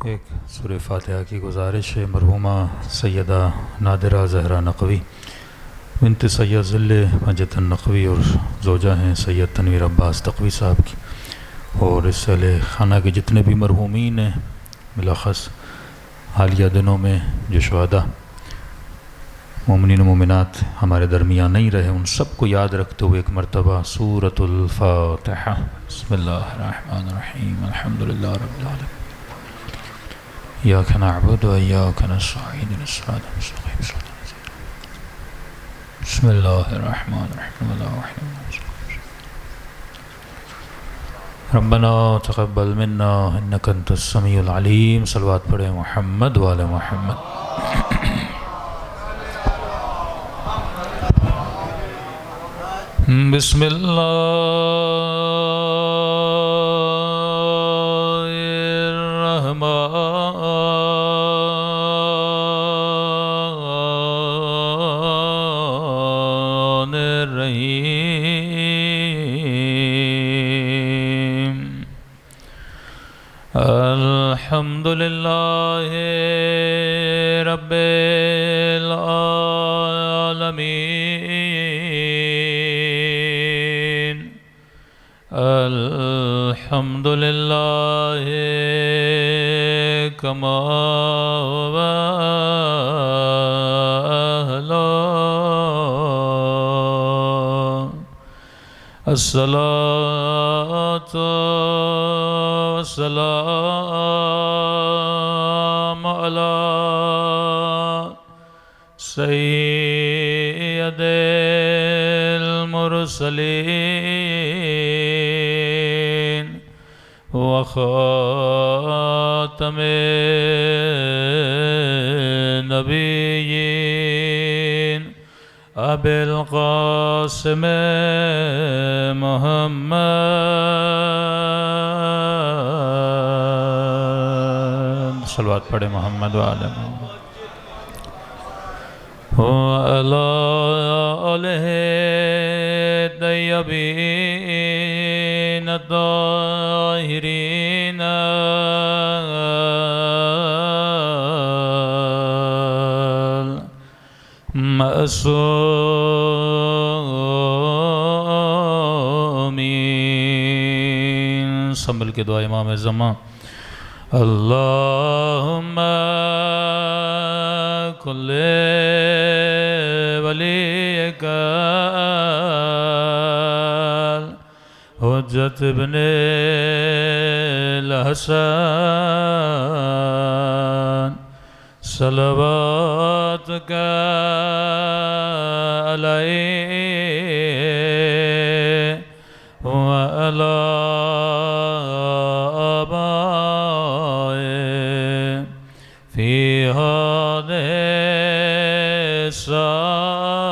ایک سورہ فاتحہ کی گزارش ہے مرحومہ سیدہ نادرہ زہرا نقوی بنت سید ذل مجد النقوی اور زوجہ ہیں سید تنویر عباس تقوی صاحب کی، اور اس اہل خانہ کے جتنے بھی مرحومین ہیں بلاخص حالیہ دنوں میں جو شہداء مومنین و مومنات ہمارے درمیان نہیں رہے، ان سب کو یاد رکھتے ہوئے ایک مرتبہ سورۃ الفاتحہ۔ بسم اللہ الرحمن الرحیم، الحمدللہ رب العالمین، ایاک نعبد و ایاک نستعین، اهدنا الصراط المستقیم، صراط الذین انعمت علیہم۔ بسم اللہ الرحمن الرحیم، ربنا تقبل منا انک انت السمیع العلیم۔ صلوات پڑھیں محمد وعلی محمد۔ بسم اللہ الرحمن الرحیم، الحمدللہ رب العالمین، الحمدللہ کما الصلاة والسلام على سيد المرسلين وخاتم النبيين ابی القاسم محمد، صلوات پڑھے محمد وعلی محمد وعلی آلہ الطیبین الطاہرین معصومین۔ سنبھل کے دعا امام زمان۔ اللہم کل ولیک حجت ابن الحسن صلواتک علیہ وعلی آبائه فی هذه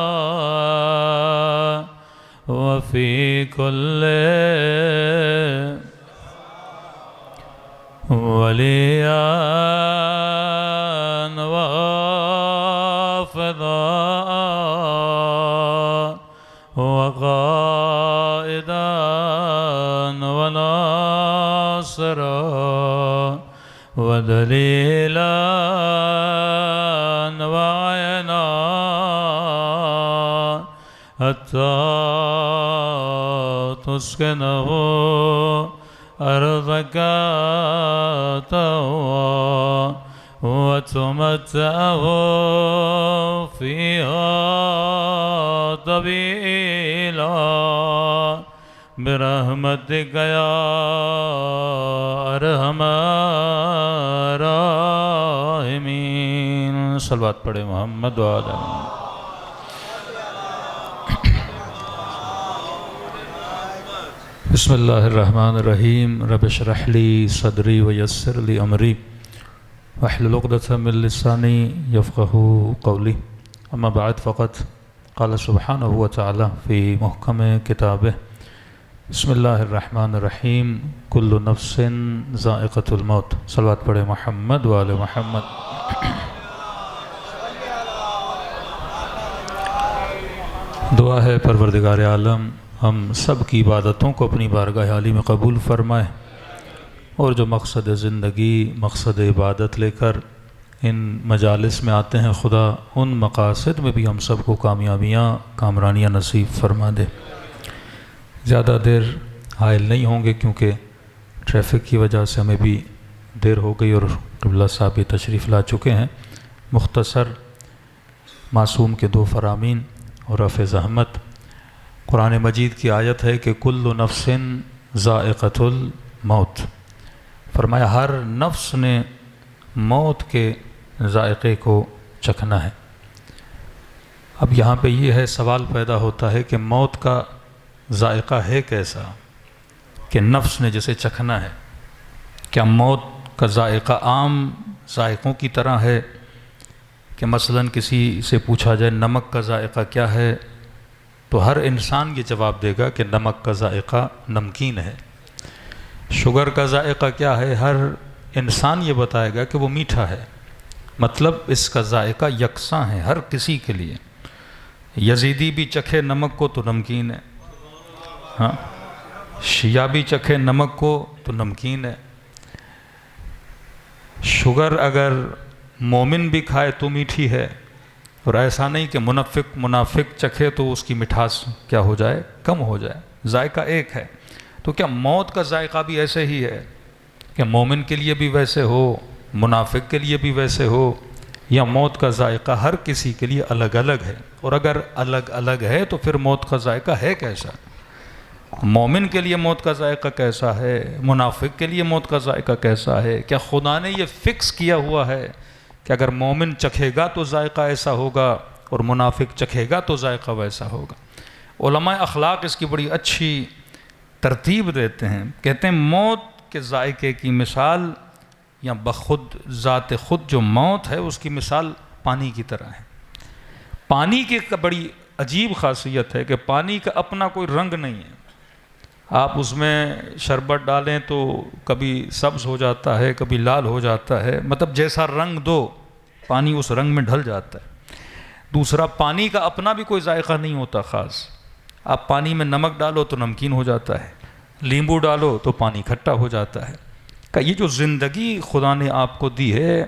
الساعة وفي كل وليا وحافظا وقائدا وناصرا ودليلا وعينا حتى تسكنه أرضك طوعا وتمتعه فيها طويلا برحمتك يا ارحم الراحمین۔ صلوات پڑھے محمد وعلی محمد۔ بسم اللہ الرحمن الرحیم، رب اشرح لی صدری ویسر لی امری واحلل عقدۃ من لسانی یفقہوا قولی، اما بعد فقط قال سبحانہ وتعالی فی محکم کتابہ بسم اللہ الرحمن الرحیم کل نفس ذائقۃ الموت۔ صلوات پڑھے محمد وعلی محمد۔ دعا ہے پروردگار عالم ہم سب کی عبادتوں کو اپنی بارگاہ عالی میں قبول فرمائے، اور جو مقصد زندگی، مقصد عبادت لے کر ان مجالس میں آتے ہیں، خدا ان مقاصد میں بھی ہم سب کو کامیابیاں، کامرانیاں نصیب فرما دے۔ زیادہ دیر حائل نہیں ہوں گے کیونکہ ٹریفک کی وجہ سے ہمیں بھی دیر ہو گئی اور قبلہ صاحب بھی تشریف لا چکے ہیں۔ مختصر معصوم کے 2 فرامین اور رفع زحمت۔ قرآن مجید کی آیت ہے کہ کل نفس ذائقۃ الموت، فرمایا ہر نفس نے موت کے ذائقے کو چکھنا ہے۔ اب یہاں پہ یہ ہے سوال پیدا ہوتا ہے کہ موت کا ذائقہ ہے کیسا کہ نفس نے جسے چکھنا ہے؟ کیا موت کا ذائقہ عام ذائقوں کی طرح ہے کہ مثلاً کسی سے پوچھا جائے نمک کا ذائقہ کیا ہے تو ہر انسان یہ جواب دے گا کہ نمک کا ذائقہ نمکین ہے۔ شوگر کا ذائقہ کیا ہے؟ ہر انسان یہ بتائے گا کہ وہ میٹھا ہے۔ مطلب اس کا ذائقہ یکساں ہے ہر کسی کے لیے۔ یزیدی بھی چکھے نمک کو تو نمکین ہے، ہاں، شیعہ بھی چکھے نمک کو تو نمکین ہے۔ شوگر اگر مومن بھی کھائے تو میٹھی ہے، اور ایسا نہیں کہ منافق چکھے تو اس کی مٹھاس کیا ہو جائے؟ کم ہو جائے۔ ذائقہ ایک ہے۔ تو کیا موت کا ذائقہ بھی ایسے ہی ہے کہ مومن کے لیے بھی ویسے ہو، منافق کے لیے بھی ویسے ہو، یا موت کا ذائقہ ہر کسی کے لیے الگ الگ ہے؟ اور اگر الگ الگ ہے تو پھر موت کا ذائقہ ہے کیسا؟ مومن کے لیے موت کا ذائقہ کیسا ہے؟ منافق کے لیے موت کا ذائقہ کیسا ہے؟ کیا خدا نے یہ فکس کیا ہوا ہے کہ اگر مومن چکھے گا تو ذائقہ ایسا ہوگا اور منافق چکھے گا تو ذائقہ ویسا ہوگا؟ علماء اخلاق اس کی بڑی اچھی ترتیب دیتے ہیں، کہتے ہیں موت کے ذائقے کی مثال یا بخود ذات خود جو موت ہے اس کی مثال پانی کی طرح ہے۔ پانی کی بڑی عجیب خاصیت ہے کہ پانی کا اپنا کوئی رنگ نہیں ہے۔ آپ اس میں شربت ڈالیں تو کبھی سبز ہو جاتا ہے، کبھی لال ہو جاتا ہے، مطلب جیسا رنگ دو پانی اس رنگ میں ڈھل جاتا ہے۔ دوسرا، پانی کا اپنا بھی کوئی ذائقہ نہیں ہوتا خاص۔ آپ پانی میں نمک ڈالو تو نمکین ہو جاتا ہے، لیمبو ڈالو تو پانی کھٹا ہو جاتا ہے۔ کہ یہ جو زندگی خدا نے آپ کو دی ہے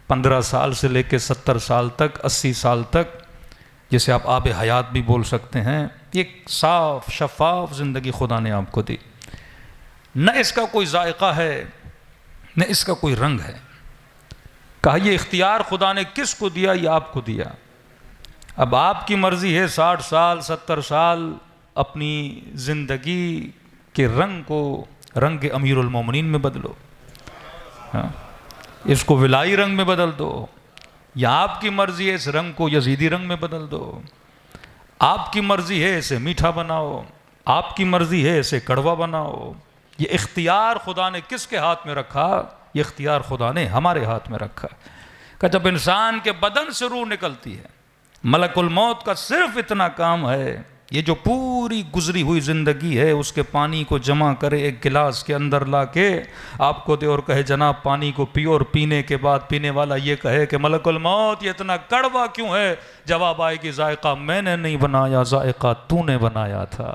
15 سال سے لے کے 70 سال تک، 80 سال تک، جسے آپ آب حیات بھی بول سکتے ہیں، یہ صاف شفاف زندگی خدا نے آپ کو دی۔ نہ اس کا کوئی ذائقہ ہے، نہ اس کا کوئی رنگ ہے۔ کہا یہ اختیار خدا نے کس کو دیا؟ یہ آپ کو دیا۔ اب آپ کی مرضی ہے 60 سال 70 سال اپنی زندگی کے رنگ کو رنگ امیر المومنین میں بدلو، ہاں، اس کو ولائی رنگ میں بدل دو، یا آپ کی مرضی ہے اس رنگ کو یزیدی رنگ میں بدل دو۔ آپ کی مرضی ہے اسے میٹھا بناؤ، آپ کی مرضی ہے اسے کڑوا بناؤ۔ یہ اختیار خدا نے کس کے ہاتھ میں رکھا؟ یہ اختیار خدا نے ہمارے ہاتھ میں رکھا کہ جب انسان کے بدن سے روح نکلتی ہے، ملک الموت کا صرف اتنا کام ہے یہ جو پوری گزری ہوئی زندگی ہے اس کے پانی کو جمع کرے، ایک گلاس کے اندر لا کے آپ کو دے اور کہے جناب پانی کو پیو، اور پینے کے بعد پینے والا یہ کہے کہ ملک الموت یہ اتنا کڑوا کیوں ہے؟ جواب آئے کہ ذائقہ میں نے نہیں بنایا، ذائقہ تو نے بنایا تھا۔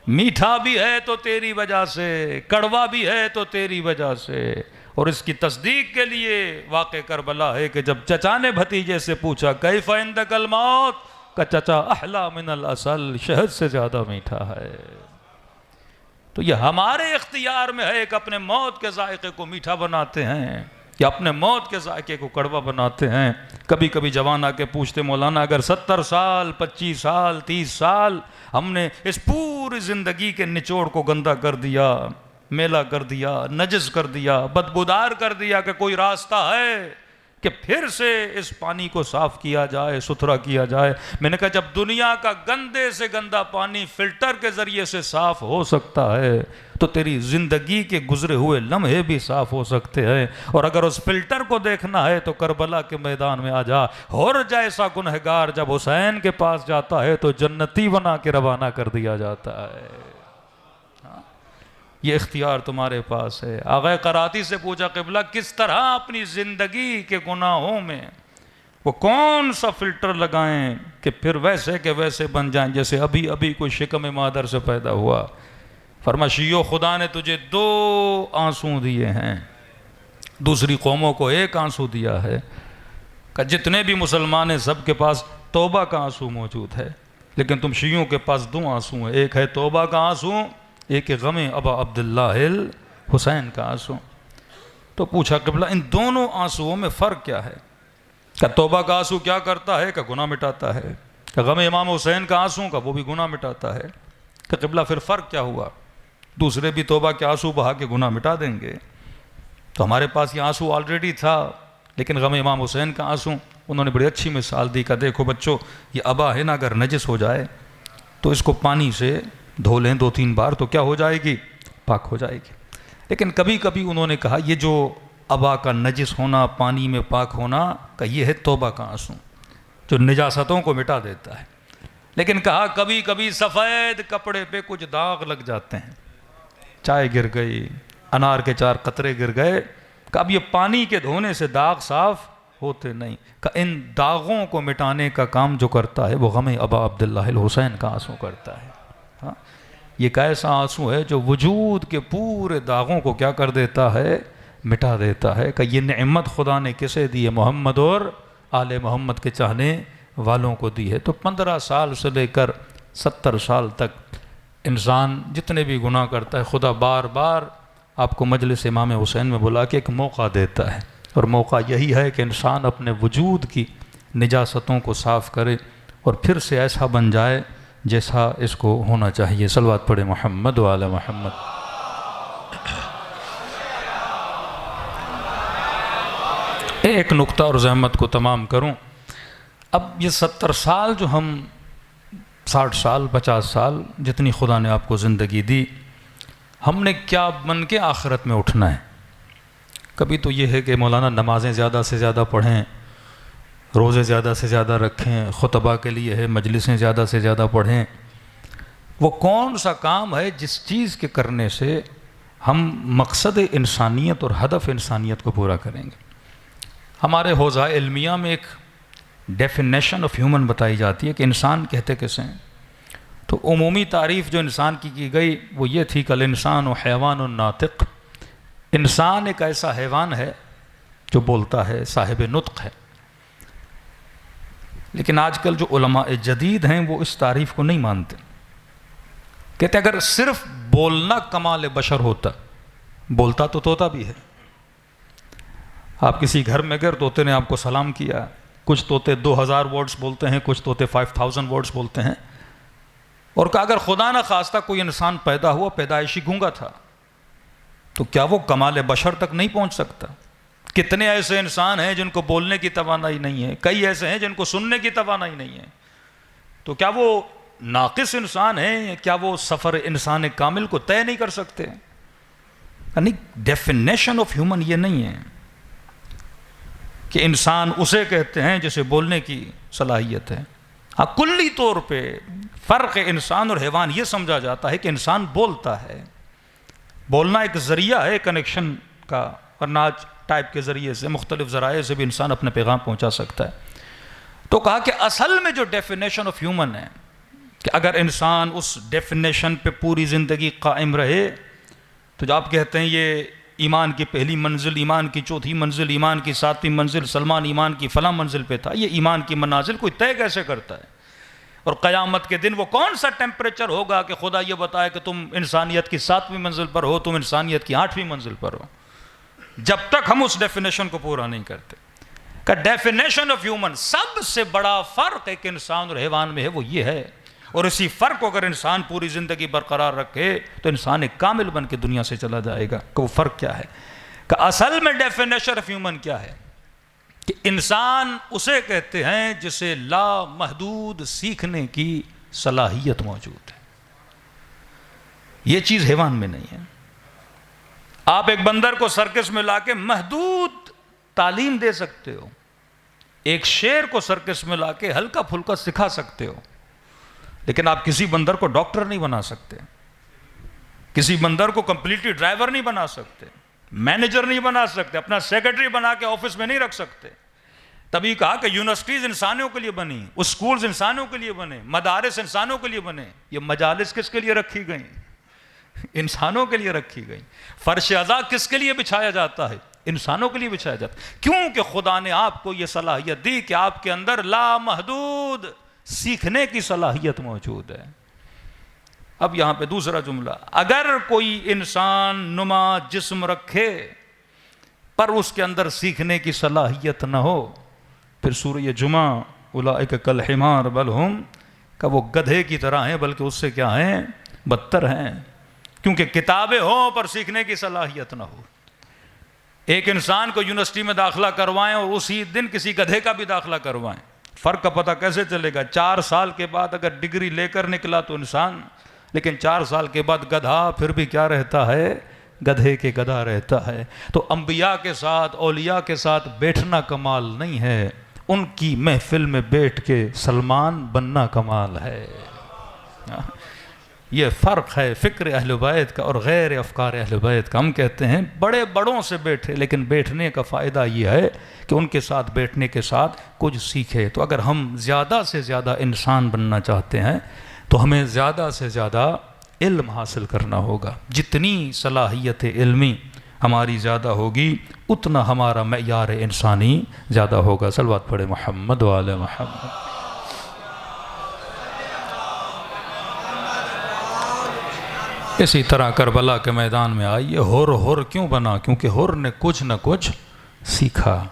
میٹھا بھی ہے تو تیری وجہ سے، کڑوا بھی ہے تو تیری وجہ سے۔ اور اس کی تصدیق کے لیے واقع کربلا ہے کہ جب چچا نے بھتیجے سے پوچھا کیف عندک الموت، کہ چچا احلا من العسل، شہد سے زیادہ میٹھا ہے۔ تو یہ ہمارے اختیار میں ہے کہ اپنے موت کے ذائقے کو میٹھا بناتے ہیں یا اپنے موت کے ذائقے کو کڑوا بناتے ہیں۔ کبھی کبھی جوان آ کے پوچھتے مولانا اگر 70 سال 25 سال 30 سال ہم نے اس پوری زندگی کے نچوڑ کو گندا کر دیا، میلا کر دیا، نجس کر دیا، بدبودار کر دیا، کہ کوئی راستہ ہے کہ پھر سے اس پانی کو صاف کیا جائے، ستھرا کیا جائے؟ میں نے کہا جب دنیا کا گندے سے گندا پانی فلٹر کے ذریعے سے صاف ہو سکتا ہے تو تیری زندگی کے گزرے ہوئے لمحے بھی صاف ہو سکتے ہیں۔ اور اگر اس فلٹر کو دیکھنا ہے تو کربلا کے میدان میں آ جا۔ اور جیسا گنہگار جب حسین کے پاس جاتا ہے تو جنتی بنا کے روانہ کر دیا جاتا ہے۔ یہ اختیار تمہارے پاس ہے۔ آغا قراتی سے پوچھا قبلہ کس طرح اپنی زندگی کے گناہوں میں وہ کون سا فلٹر لگائیں کہ پھر ویسے کے ویسے بن جائیں جیسے ابھی ابھی کوئی شکم مادر سے پیدا ہوا؟ فرما شیعو خدا نے تجھے 2 آنسو دیے ہیں، دوسری قوموں کو 1 آنسو دیا ہے، کہ جتنے بھی مسلمان ہیں سب کے پاس توبہ کا آنسو موجود ہے، لیکن تم شیعوں کے پاس 2 آنسو ہیں، ایک ہے توبہ کا آنسو، ایک ہے غم ابا عبداللہ الحسین کا آنسو۔ تو پوچھا قبلہ ان دونوں آنسوؤں میں فرق کیا ہے؟ کہ توبہ کا آنسو کیا کرتا ہے؟ کہ گناہ مٹاتا ہے، کہ غم امام حسین کا آنسو کا وہ بھی گناہ مٹاتا ہے۔ کہ قبلہ پھر فرق کیا ہوا؟ دوسرے بھی توبہ کے آنسو بہا کے گناہ مٹا دیں گے، تو ہمارے پاس یہ آنسو آلریڈی تھا، لیکن غم امام حسین کا آنسو انہوں نے بڑی اچھی مثال دی کہ دیکھو بچوں، یہ ابا ہے نا، اگر نجس ہو جائے تو اس کو پانی سے دھو لیں 2-3 بار تو کیا ہو جائے گی؟ پاک ہو جائے گی۔ لیکن کبھی کبھی انہوں نے کہا یہ جو ابا کا نجس ہونا، پانی میں پاک ہونا، کہ یہ ہے توبہ کا آنسو جو نجاستوں کو مٹا دیتا ہے۔ لیکن کہا کبھی کبھی سفید کپڑے پہ کچھ داغ لگ جاتے ہیں، چائے گر گئی، انار کے 4 قطرے گر گئے، کہ اب یہ پانی کے دھونے سے داغ صاف ہوتے نہیں، کہ ان داغوں کو مٹانے کا کام جو کرتا ہے وہ غم ابا عبداللہ الحسین کا آنسو کرتا ہے۔ ہاں، یہ ایسا آنسو ہے جو وجود کے پورے داغوں کو کیا کر دیتا ہے؟ مٹا دیتا ہے۔ کہ یہ نعمت خدا نے کسے دی ہے؟ محمد اور آل محمد کے چاہنے والوں کو دی ہے۔ تو 15 سال سے لے کر 70 سال تک انسان جتنے بھی گناہ کرتا ہے، خدا بار بار آپ کو مجلس امام حسین میں بلا کے ایک موقع دیتا ہے، اور موقع یہی ہے کہ انسان اپنے وجود کی نجاستوں کو صاف کرے اور پھر سے ایسا بن جائے جیسا اس کو ہونا چاہیے۔ صلوات پڑھے محمد و آل محمد۔ ایک نقطہ اور زحمت کو تمام کروں۔ اب یہ 70 سال جو ہم 60 سال 50 سال جتنی خدا نے آپ کو زندگی دی، ہم نے کیا بن کے آخرت میں اٹھنا ہے؟ کبھی تو یہ ہے کہ مولانا نمازیں زیادہ سے زیادہ پڑھیں، روزے زیادہ سے زیادہ رکھیں، خطبہ کے لیے ہے مجلسیں زیادہ سے زیادہ پڑھیں۔ وہ کون سا کام ہے جس چیز کے کرنے سے ہم مقصد انسانیت اور ہدف انسانیت کو پورا کریں گے؟ ہمارے حوزہ علمیہ میں ایک ڈیفینیشن آف ہیومن بتائی جاتی ہے کہ انسان کہتے کسے ہیں؟ تو عمومی تعریف جو انسان کی گئی وہ یہ تھی کہ الانسان و حیوان ناطق، انسان ایک ایسا حیوان ہے جو بولتا ہے، صاحب نطق ہے۔ لیکن آج کل جو علماء جدید ہیں وہ اس تعریف کو نہیں مانتے، کہتے اگر صرف بولنا کمال بشر ہوتا، بولتا تو طوطا بھی ہے۔ آپ کسی گھر میں گئے، طوطے نے آپ کو سلام کیا، کچھ طوطے 2000 ورڈز بولتے ہیں، کچھ طوطے 5000 ورڈز بولتے ہیں، اور کہ اگر خدا نہ خواستہ کوئی انسان پیدا ہوا پیدائشی گونگا تھا تو کیا وہ کمال بشر تک نہیں پہنچ سکتا؟ کتنے ایسے انسان ہیں جن کو بولنے کی توانائی نہیں ہے، کئی ایسے ہیں جن کو سننے کی توانائی نہیں ہے، تو کیا وہ ناقص انسان ہیں؟ کیا وہ سفر انسان کامل کو طے نہیں کر سکتے؟ یعنی ڈیفینیشن آف ہیومن یہ نہیں ہے کہ انسان اسے کہتے ہیں جسے بولنے کی صلاحیت ہے۔ ہاں، کلی طور پہ فرق انسان اور حیوان یہ سمجھا جاتا ہے کہ انسان بولتا ہے، بولنا ایک ذریعہ ہے کنیکشن کا، ورنہ آج ٹائپ کے ذریعے سے مختلف ذرائع سے بھی انسان اپنے پیغام پہنچا سکتا ہے۔ تو کہا کہ اصل میں جو ڈیفینیشن آف ہیومن ہے کہ اگر انسان اس ڈیفینیشن پہ پوری زندگی قائم رہے تو جو آپ کہتے ہیں یہ ایمان کی پہلی منزل، ایمان کی چوتھی منزل، ایمان کی 7ویں منزل، سلمان ایمان کی فلاں منزل پہ تھا، یہ ایمان کی منازل کوئی طے کیسے کرتا ہے؟ اور قیامت کے دن وہ کون سا ٹیمپریچر ہوگا کہ خدا یہ بتائے کہ تم انسانیت کی 7ویں منزل پر ہو، تم انسانیت کی 8ویں منزل پر ہو، جب تک ہم اس ڈیفینیشن کو پورا نہیں کرتے۔ کہ ڈیفینیشن آف ہیومن، سب سے بڑا فرق ایک انسان اور حیوان میں ہے وہ یہ ہے، اور اسی فرق کو اگر انسان پوری زندگی برقرار رکھے تو انسان ایک کامل بن کے دنیا سے چلا جائے گا۔ کہ وہ فرق کیا ہے؟ کہ اصل میں ڈیفینیشن آف ہیومن کیا ہے؟ کہ انسان اسے کہتے ہیں جسے لا محدود سیکھنے کی صلاحیت موجود ہے۔ یہ چیز حیوان میں نہیں ہے۔ آپ ایک بندر کو سرکس میں لا کے محدود تعلیم دے سکتے ہو، ایک شیر کو سرکس میں لا کے ہلکا پھلکا سکھا سکتے ہو، لیکن آپ کسی بندر کو ڈاکٹر نہیں بنا سکتے، کسی بندر کو کمپلیٹلی ڈرائیور نہیں بنا سکتے، مینیجر نہیں بنا سکتے، اپنا سیکرٹری بنا کے آفس میں نہیں رکھ سکتے۔ تبھی کہا کہ یونیورسٹیز انسانوں کے لیے بنی، اسکولز انسانوں کے لیے بنے، مدارس انسانوں کے لیے بنے، یہ مجالس کس کے لیے رکھی گئیں؟ انسانوں کے لیے رکھی گئی. فرش عزا کس کے لیے بچھایا جاتا ہے؟ انسانوں کے لیے بچھایا جاتا ہے. کیونکہ خدا نے آپ کو یہ صلاحیت دی کہ آپ کے اندر لامحدود سیکھنے کی صلاحیت موجود ہے. اب یہاں پہ دوسرا جملہ، اگر کوئی انسان نما جسم رکھے پر اس کے اندر سیکھنے کی صلاحیت نہ ہو، پھر سورہ جمعہ اولئک کالحمار بل ہم، کہ وہ گدھے کی طرح ہیں بلکہ اس سے کیا ہیں؟ بدتر ہیں. کیونکہ کتابیں ہوں پر سیکھنے کی صلاحیت نہ ہو. ایک انسان کو یونیورسٹی میں داخلہ کروائیں اور اسی دن کسی گدھے کا بھی داخلہ کروائیں، فرق کا پتہ کیسے چلے گا؟ 4 سال کے بعد اگر ڈگری لے کر نکلا تو انسان، لیکن 4 سال کے بعد گدھا پھر بھی کیا رہتا ہے؟ گدھے کے گدھا رہتا ہے. تو انبیاء کے ساتھ، اولیاء کے ساتھ بیٹھنا کمال نہیں ہے، ان کی محفل میں بیٹھ کے سلمان بننا کمال ہے. یہ فرق ہے فکر اہل بیت کا اور غیر افکار اہل بیت کا. ہم کہتے ہیں بڑے بڑوں سے بیٹھے، لیکن بیٹھنے کا فائدہ یہ ہے کہ ان کے ساتھ بیٹھنے کے ساتھ کچھ سیکھے. تو اگر ہم زیادہ سے زیادہ انسان بننا چاہتے ہیں تو ہمیں زیادہ سے زیادہ علم حاصل کرنا ہوگا. جتنی صلاحیت علمی ہماری زیادہ ہوگی اتنا ہمارا معیار انسانی زیادہ ہوگا. صلوات پڑھے محمد و آل محمد. اسی طرح کربلا کے میدان میں آئیے. ہر کیوں بنا؟ کیونکہ ہر نے کچھ نہ کچھ سیکھا.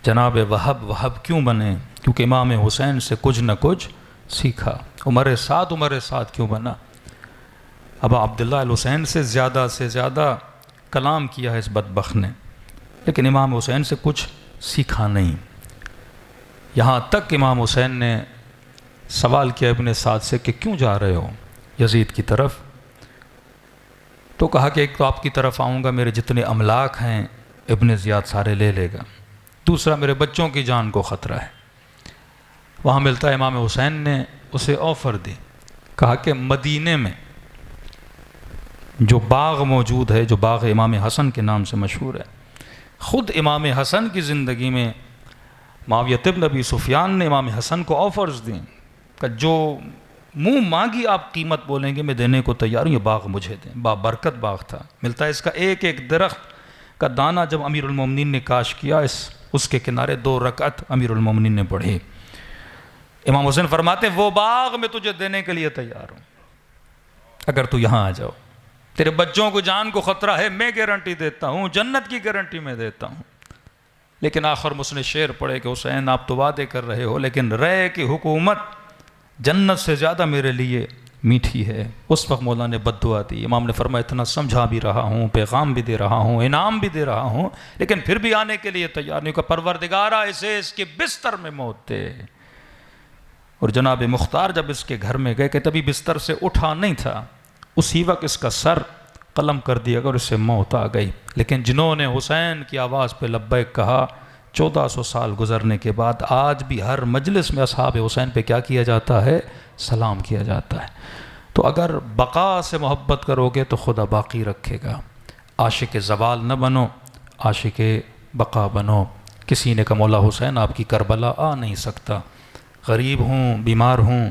جناب وہب کیوں بنے؟ کیونکہ امام حسین سے کچھ نہ کچھ سیکھا. عمر سعد کیوں بنا؟ ابا عبداللہ الحسین سے زیادہ کلام کیا ہے اس بدبخت نے، لیکن امام حسین سے کچھ سیکھا نہیں. یہاں تک امام حسین نے سوال کیا ابن سعد سے کہ کیوں جا رہے ہو یزید کی طرف؟ تو کہا کہ ایک تو آپ کی طرف آؤں گا، میرے جتنے املاک ہیں ابن زیاد سارے لے لے گا. دوسرا میرے بچوں کی جان کو خطرہ ہے. وہاں ملتا ہے امام حسین نے اسے آفر دی، کہا کہ مدینے میں جو باغ موجود ہے، جو باغ امام حسن کے نام سے مشہور ہے، خود امام حسن کی زندگی میں معاویہ بن ابی سفیان نے امام حسن کو آفرز دیں کہ جو منہ مانگی آپ قیمت بولیں گے میں دینے کو تیار ہوں، یہ باغ مجھے دیں. برکت باغ تھا. ملتا ہے اس کا ایک ایک درخت کا دانہ جب امیر المومنین نے کاش کیا، اس کے کنارے 2 رکعت امیر المومنین نے پڑھی. امام حسین فرماتے ہیں وہ باغ میں تجھے دینے کے لیے تیار ہوں اگر تو یہاں آ جاؤ. تیرے بچوں کو جان کو خطرہ ہے، میں گارنٹی دیتا ہوں، جنت کی گارنٹی میں دیتا ہوں. لیکن آخر میں اس نے شعر پڑھے کہ حسین آپ تو وعدے کر رہے ہو، لیکن رے کی حکومت جنت سے زیادہ میرے لیے میٹھی ہے. اس وقت مولا نے بد دعا دی. امام نے فرمایا اتنا سمجھا بھی رہا ہوں، پیغام بھی دے رہا ہوں، انعام بھی دے رہا ہوں، لیکن پھر بھی آنے کے لیے تیار نہیں. کہ پروردگارا اسے اس کے بستر میں موت دے. اور جناب مختار جب اس کے گھر میں گئے کہ تبھی بستر سے اٹھا نہیں تھا، اسی وقت اس کا سر قلم کر دیا اور اس سے موت آ گئی. لیکن جنہوں نے حسین کی آواز پہ لبیک کہا، 1400 سال گزرنے کے بعد آج بھی ہر مجلس میں اصحاب حسین پہ کیا کیا جاتا ہے؟ سلام کیا جاتا ہے. تو اگر بقا سے محبت کرو گے تو خدا باقی رکھے گا. عاشق زوال نہ بنو، عاشق بقا بنو. کسی نے کہا مولا حسین آپ کی کربلا آ نہیں سکتا، غریب ہوں، بیمار ہوں.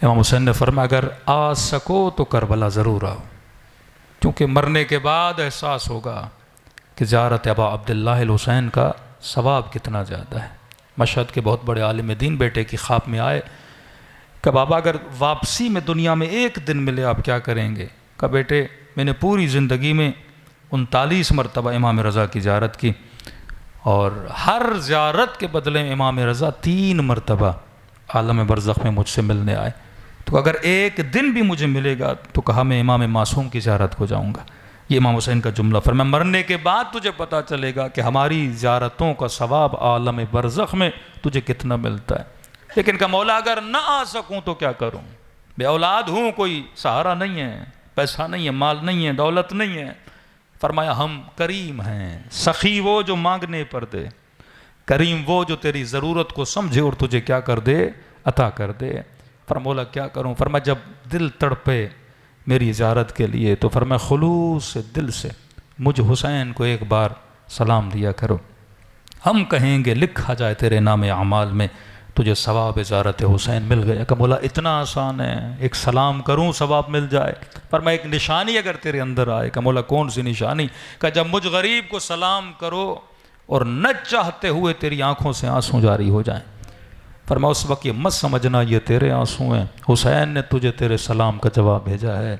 امام حسین نے فرمایا اگر آ سکو تو کربلا ضرور آؤ، کیونکہ مرنے کے بعد احساس ہوگا کہ زیارت ابا عبداللہ الحسین کا ثواب کتنا زیادہ ہے. مشہد کے بہت بڑے عالم دین بیٹے کی خواب میں آئے کہ بابا اگر واپسی میں دنیا میں ایک دن ملے آپ کیا کریں گے؟ کہ بیٹے میں نے پوری زندگی میں 39 مرتبہ امام رضا کی زیارت کی، اور ہر زیارت کے بدلے میں امام رضا 3 مرتبہ عالم برزخ میں مجھ سے ملنے آئے. تو اگر ایک دن بھی مجھے ملے گا تو کہا میں امام معصوم کی زیارت کو جاؤں گا. یہ امام حسین کا جملہ. فرمایا مرنے کے بعد تجھے پتہ چلے گا کہ ہماری زیارتوں کا ثواب عالم برزخ میں تجھے کتنا ملتا ہے. لیکن کہ مولا اگر نہ آ سکوں تو کیا کروں؟ بے اولاد ہوں، کوئی سہارا نہیں ہے، پیسہ نہیں ہے، مال نہیں ہے، دولت نہیں ہے. فرمایا ہم کریم ہیں، سخی وہ جو مانگنے پر دے، کریم وہ جو تیری ضرورت کو سمجھے اور تجھے کیا کر دے؟ عطا کر دے. فرمایا مولا کیا کروں؟ فرمایا جب دل تڑپے میری زیارت کے لیے تو فرمایا خلوص سے دل سے مجھ حسین کو ایک بار سلام دیا کرو. ہم کہیں گے لکھا جائے تیرے نام اعمال میں تجھے ثواب زیارت حسین مل گیا۔ کہ مولا اتنا آسان ہے، ایک سلام کروں ثواب مل جائے؟ پر میں ایک نشانی اگر تیرے اندر آئے، کہ مولا کون سی نشانی؟ کہ جب مجھ غریب کو سلام کرو اور نہ چاہتے ہوئے تیری آنکھوں سے آنسو جاری ہو جائیں۔ فرمایا اس وقت یہ مت سمجھنا یہ تیرے آنسو ہیں، حسین نے تجھے تیرے سلام کا جواب بھیجا ہے۔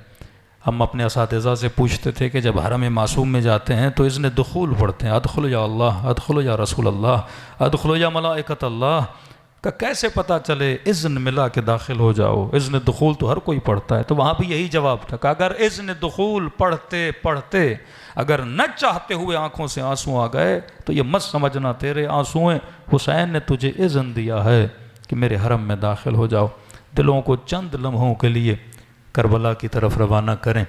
ہم اپنے اساتذہ سے پوچھتے تھے کہ جب حرم معصوم میں جاتے ہیں تو اذن دخول پڑھتے ہیں، ادخلوا یا اللہ، ادخلوا یا رسول اللہ، ادخلوا یا ملائکۃ اللہ۔ کہ کیسے پتہ چلے؟ اذن ملا کے داخل ہو جاؤ۔ اذن دخول تو ہر کوئی پڑھتا ہے، تو وہاں بھی یہی جواب تھا کہ اگر اذن دخول پڑھتے پڑھتے اگر نہ چاہتے ہوئے آنکھوں سے آنسو آ گئے تو یہ مت سمجھنا تیرے آنسو ہیں، حسین نے تجھے اذن دیا ہے کہ میرے حرم میں داخل ہو جاؤ۔ دلوں کو چند لمحوں کے لیے کربلا کی طرف روانہ کریں،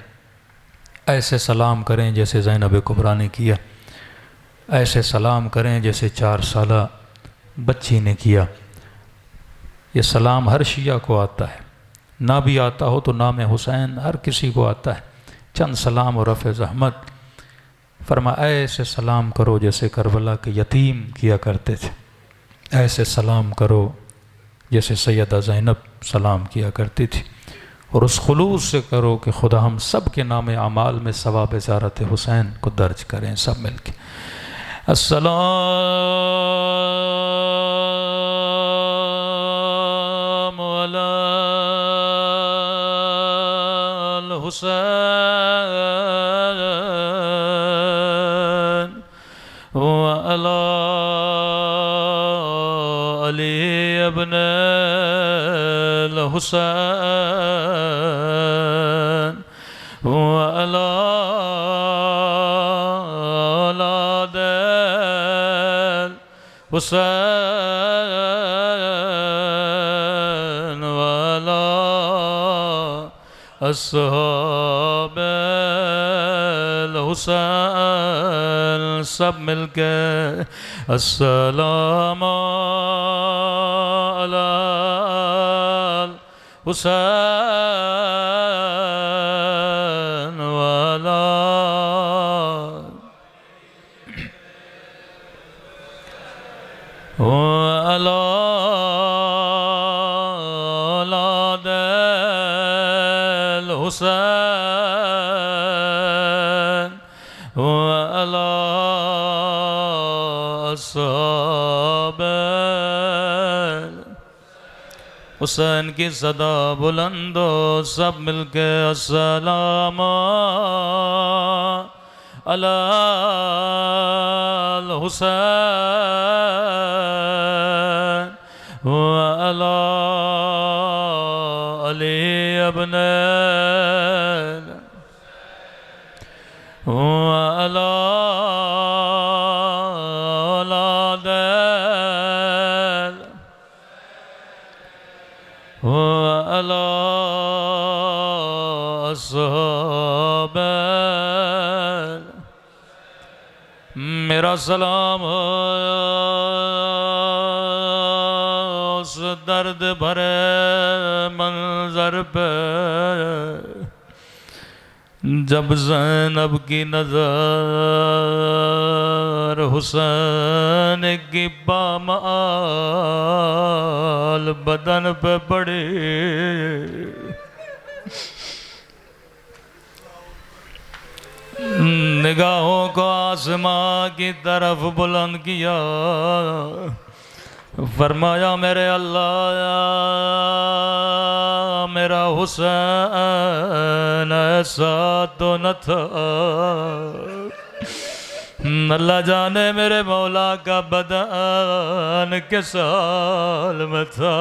ایسے سلام کریں جیسے زینب کبریٰ نے کیا، ایسے سلام کریں جیسے 4 سالہ بچی نے کیا۔ یہ سلام ہر شیعہ کو آتا ہے، نہ بھی آتا ہو تو نام حسین ہر کسی کو آتا ہے۔ چند سلام اور رفع زحمت۔ فرمایا ایسے سلام کرو جیسے کربلا کے یتیم کیا کرتے تھے، ایسے سلام کرو جیسے سیدہ زینب سلام کیا کرتی تھی، اور اس خلوص سے کرو کہ خدا ہم سب کے نام اعمال میں ثواب زیارت حسین کو درج کریں سب مل کے۔ السلام علی الحسین وعلی علی ابن الحسین وعلی اولاد الحسین وعلی اصحاب الحسین۔ سب مل کے السلام علی الحسین وعلی اولاد الحسین وعلی اصحاب حسین کی صدا بلند ہو، سب مل کے السلام علی الحسین وعلی علی ابن وعلی اولاد وعلی اصحاب۔ میرا سلام ہو اس درد بھرے منظر پہ جب زینب کی نظر حسین کی پامال بدن پہ پڑی۔ نگاہوں کو آسمان کی طرف بلند کیا، فرمایا میرے اللہ میرا حسین ایسا تو نہ تھا، اللہ جانے میرے مولا کا بدن کس حال میں تھا۔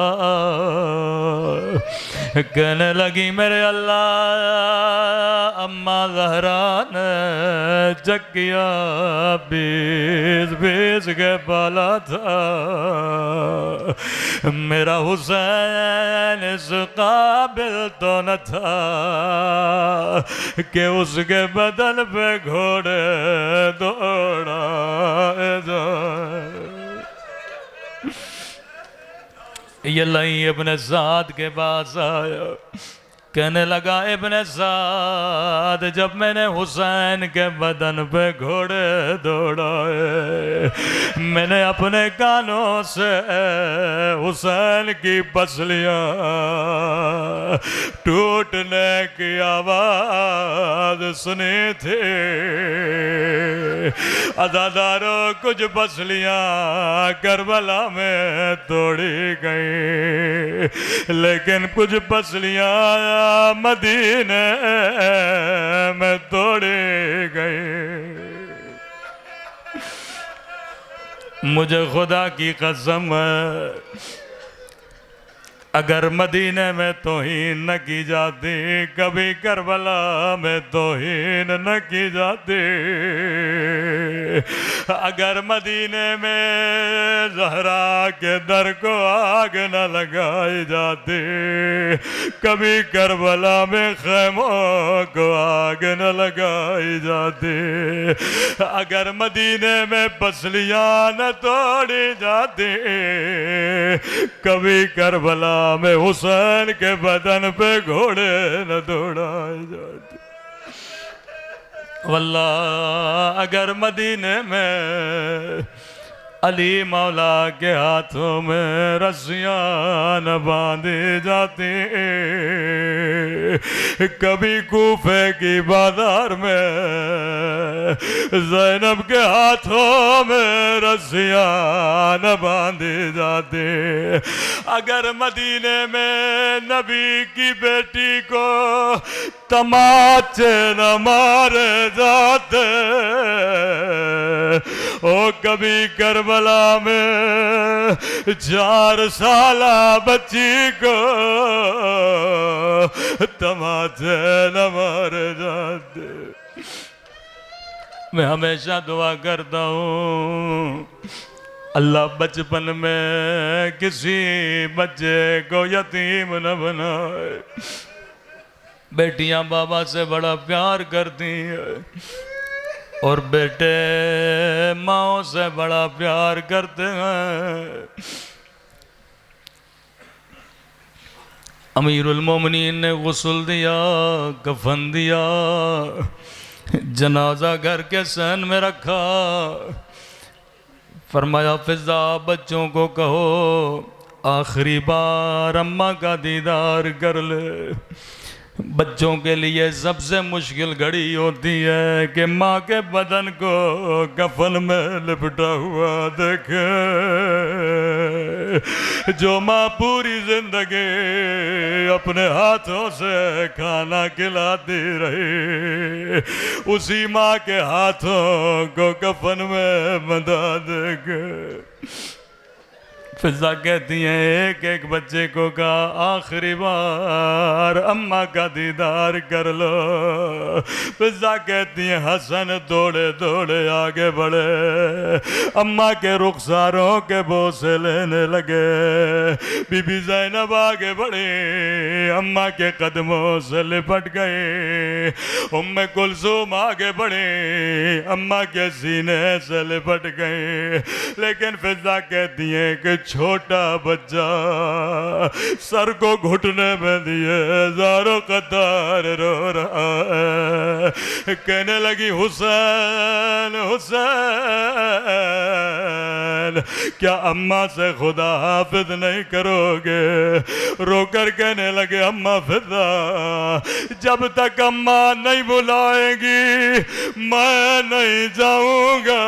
کہنے لگی میرے اللہ اماں زہرا نے چکیا بیس بیس کے پالا تھا، میرا حسین اس قابل تو نہ تھا کہ اس کے بدن پہ گھوڑے دوڑا یہ لئی اپنے ذات کے پاس آیا کہنے لگا ابن سعد جب میں نے حسین کے بدن پہ گھوڑے دوڑائے میں نے اپنے کانوں سے حسین کی پسلیاں ٹوٹنے کی آواز سنی تھی عزاداروں کچھ پسلیاں کربلا میں توڑی گئی لیکن کچھ پسلیاں مدینے میں توڑی گئی مجھے خدا کی قسم ہے اگر مدینے میں توہین نہ کی جاتی کبھی کربلا میں توہین نہ کی جاتی اگر مدینے میں زہرا کے در کو آگ نہ لگائی جاتی کبھی کربلا میں خیموں کو آگ نہ لگائی جاتی اگر مدینے میں پسلیاں نہ توڑی جاتی کبھی کربلا میں حسین کے بدن پہ گھوڑے نہ دوڑائے جاتے واللہ اگر مدینے میں علی مولا کے ہاتھوں میں رسیاں نہ باندھی جاتی کبھی کوفے کی بازار میں زینب کے ہاتھوں میں رسیاں نہ باندھی جاتی اگر مدینے میں نبی کی بیٹی کو تماچے نہ مارے جاتے او کبھی کربلا میں 4 سالہ بچی کو تماچے نہ مارے جاتے میں ہمیشہ دعا کرتا ہوں اللہ بچپن میں کسی بچے کو یتیم نہ بنائے بیٹیاں بابا سے بڑا پیار کرتی ہیں اور بیٹے ماں سے بڑا پیار کرتے ہیں امیر المومنین نے غسل دیا کفن دیا جنازہ گھر کے صحن میں رکھا فرمایا فضا بچوں کو کہو آخری بار اماں کا دیدار کر لے بچوں کے لیے سب سے مشکل گھڑی ہوتی ہے کہ ماں کے بدن کو کفن میں لپٹا ہوا دیکھے جو ماں پوری زندگی اپنے ہاتھوں سے کھانا کھلاتی رہی اسی ماں کے ہاتھوں کو کفن میں بندھا دیکھے فضا کہتی ہیں ایک ایک بچے کو کہا آخری بار اماں کا دیدار کر لو فضا کہتی ہیں حسن دوڑے دوڑے آگے بڑھے اماں کے رخساروں کے بوسے لینے لگے بی بی زینب آگے بڑھی اماں کے قدموں سے لپٹ گئی ام کلثوم آگے بڑھی اماں کے سینے سے لپٹ گئی لیکن فضا کہتی ہیں کہ چھوٹا بچہ سر کو گھٹنے میں دیے زاروں قطار رو رہا ہے کہنے لگی حسین حسین کیا اماں سے خدا حافظ نہیں کرو گے رو کر کہنے لگے اماں فضا جب تک اماں نہیں بلائیں گی میں نہیں جاؤں گا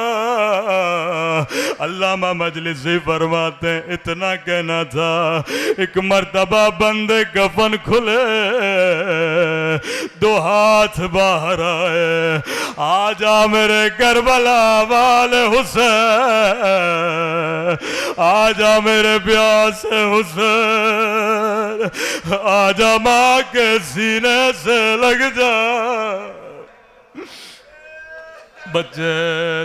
علامہ مجلسی فرماتے ہیں اتنا کہنا تھا ایک مرتبہ بندے کفن کھلے 2 ہاتھ باہر آئے آجا میرے کربلا والے حسین آجا میرے پیاس حسین آجا ماں کے سینے سے لگ جا بچے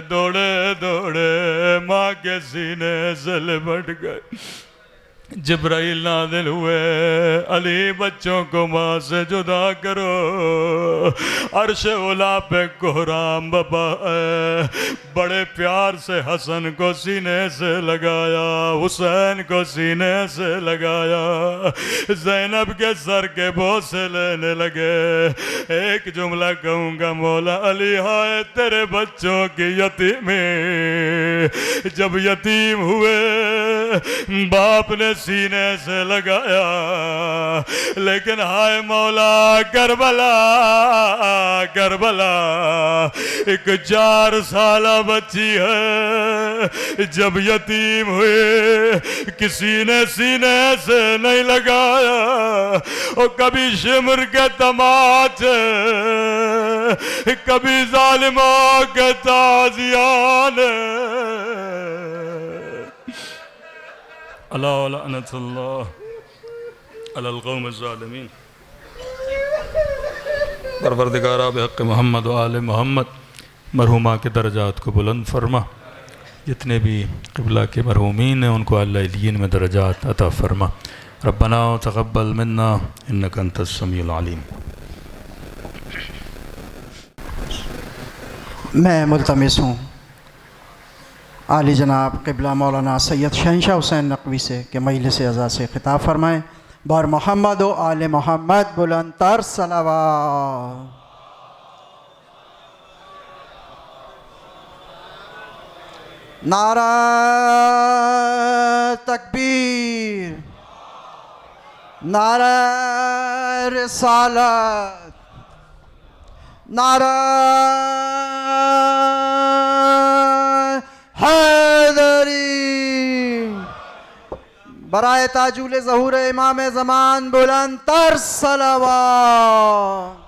دوڑے دوڑے ماں کے سینے سے لپٹ گئے جبرائیل نازل ہوئے، علی بچوں کو ماں سے جدا کرو، عرش اولا پہ کوہرام بابا ہے، بڑے پیار سے حسن کو سینے سے لگایا، حسین کو سینے سے لگایا، زینب کے سر کے بوسے لینے لگے۔ ایک جملہ کہوں گا مولا علی ہائے تیرے بچوں کی یتیمی، جب یتیم ہوئے باپ نے سینے سے لگایا، لیکن ہائے مولا کربلا کربلا ایک 4 سالہ بچی ہے، جب یتیم ہوئے کسی نے سینے سے نہیں لگایا، اور کبھی شمر کے تماچے، کبھی ظالموں کے تازیانے، اللہ لعنت اللہ علی القوم الظالمین۔ پروردگارہ بحق محمد و آل محمد مرحومہ کے درجات کو بلند فرما، جتنے بھی قبلہ کے مرحومین ہیں ان کو اعلیٰ علیین میں درجات عطا فرما۔ ربنا تقبل منا انک انت السمیع العلیم۔ میں ملتمس ہوں عالی جناب قبلہ مولانا سید شہنشاہ حسین نقوی سے کہ مجلس اعزاز سے خطاب فرمائیں۔ بار محمد و آل محمد بلند تر صلوات۔ نعرہ تکبیر، نعرہ رسالت، نعرہ حیدری، برائے تاجول ظہور امام زمان بلند تر صلوات۔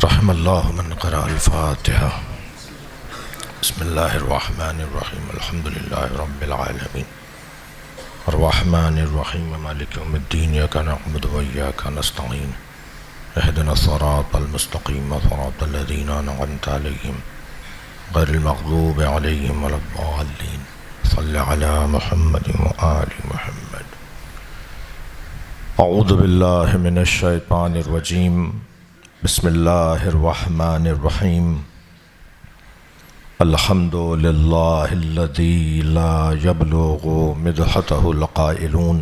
رحم اللہ من قرأ الفاتحہ۔ بسم اللہ الرحمن الرحیم، الحمدللہ رب العالمین، الرحمن الرحیم، مالک یوم الدین، ایاک نعبد و ایاک نستعین، اہدنا الصراط المستقیم، صراط الذین انعمت علیہم غیر المغضوب علیہم ولا الضالین، صلی علی محمد و آل محمد۔ اعوذ باللہ من الشیطان الرجیم، بسم اللہ الرحمن الرحیم، الحمد للہ الذی لا یبلغ مدحتہ القائلون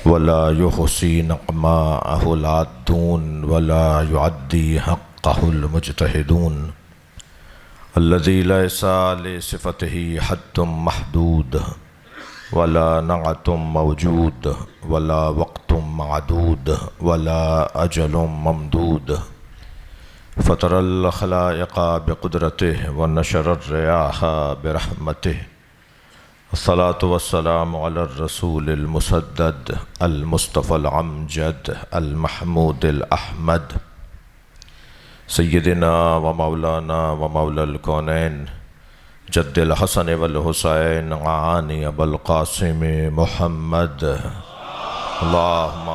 ولا یحصی نقماءہ العادون ولا یعدی حقہ المجتہدون، الذی لیس لصفتہ حد محدود ولا نعت موجود ولا وقت معدود ولا اجل ممدود، فطر الخلائق بقدرته ونشر الرياح برحمته، الصلاة والسلام على الرسول المسدد المصطفى العمجد المحمود الأحمد، سيدنا ومولانا ومولى الكونين جد الحسن والحسین عانی ابو القاسم محمد، اللہم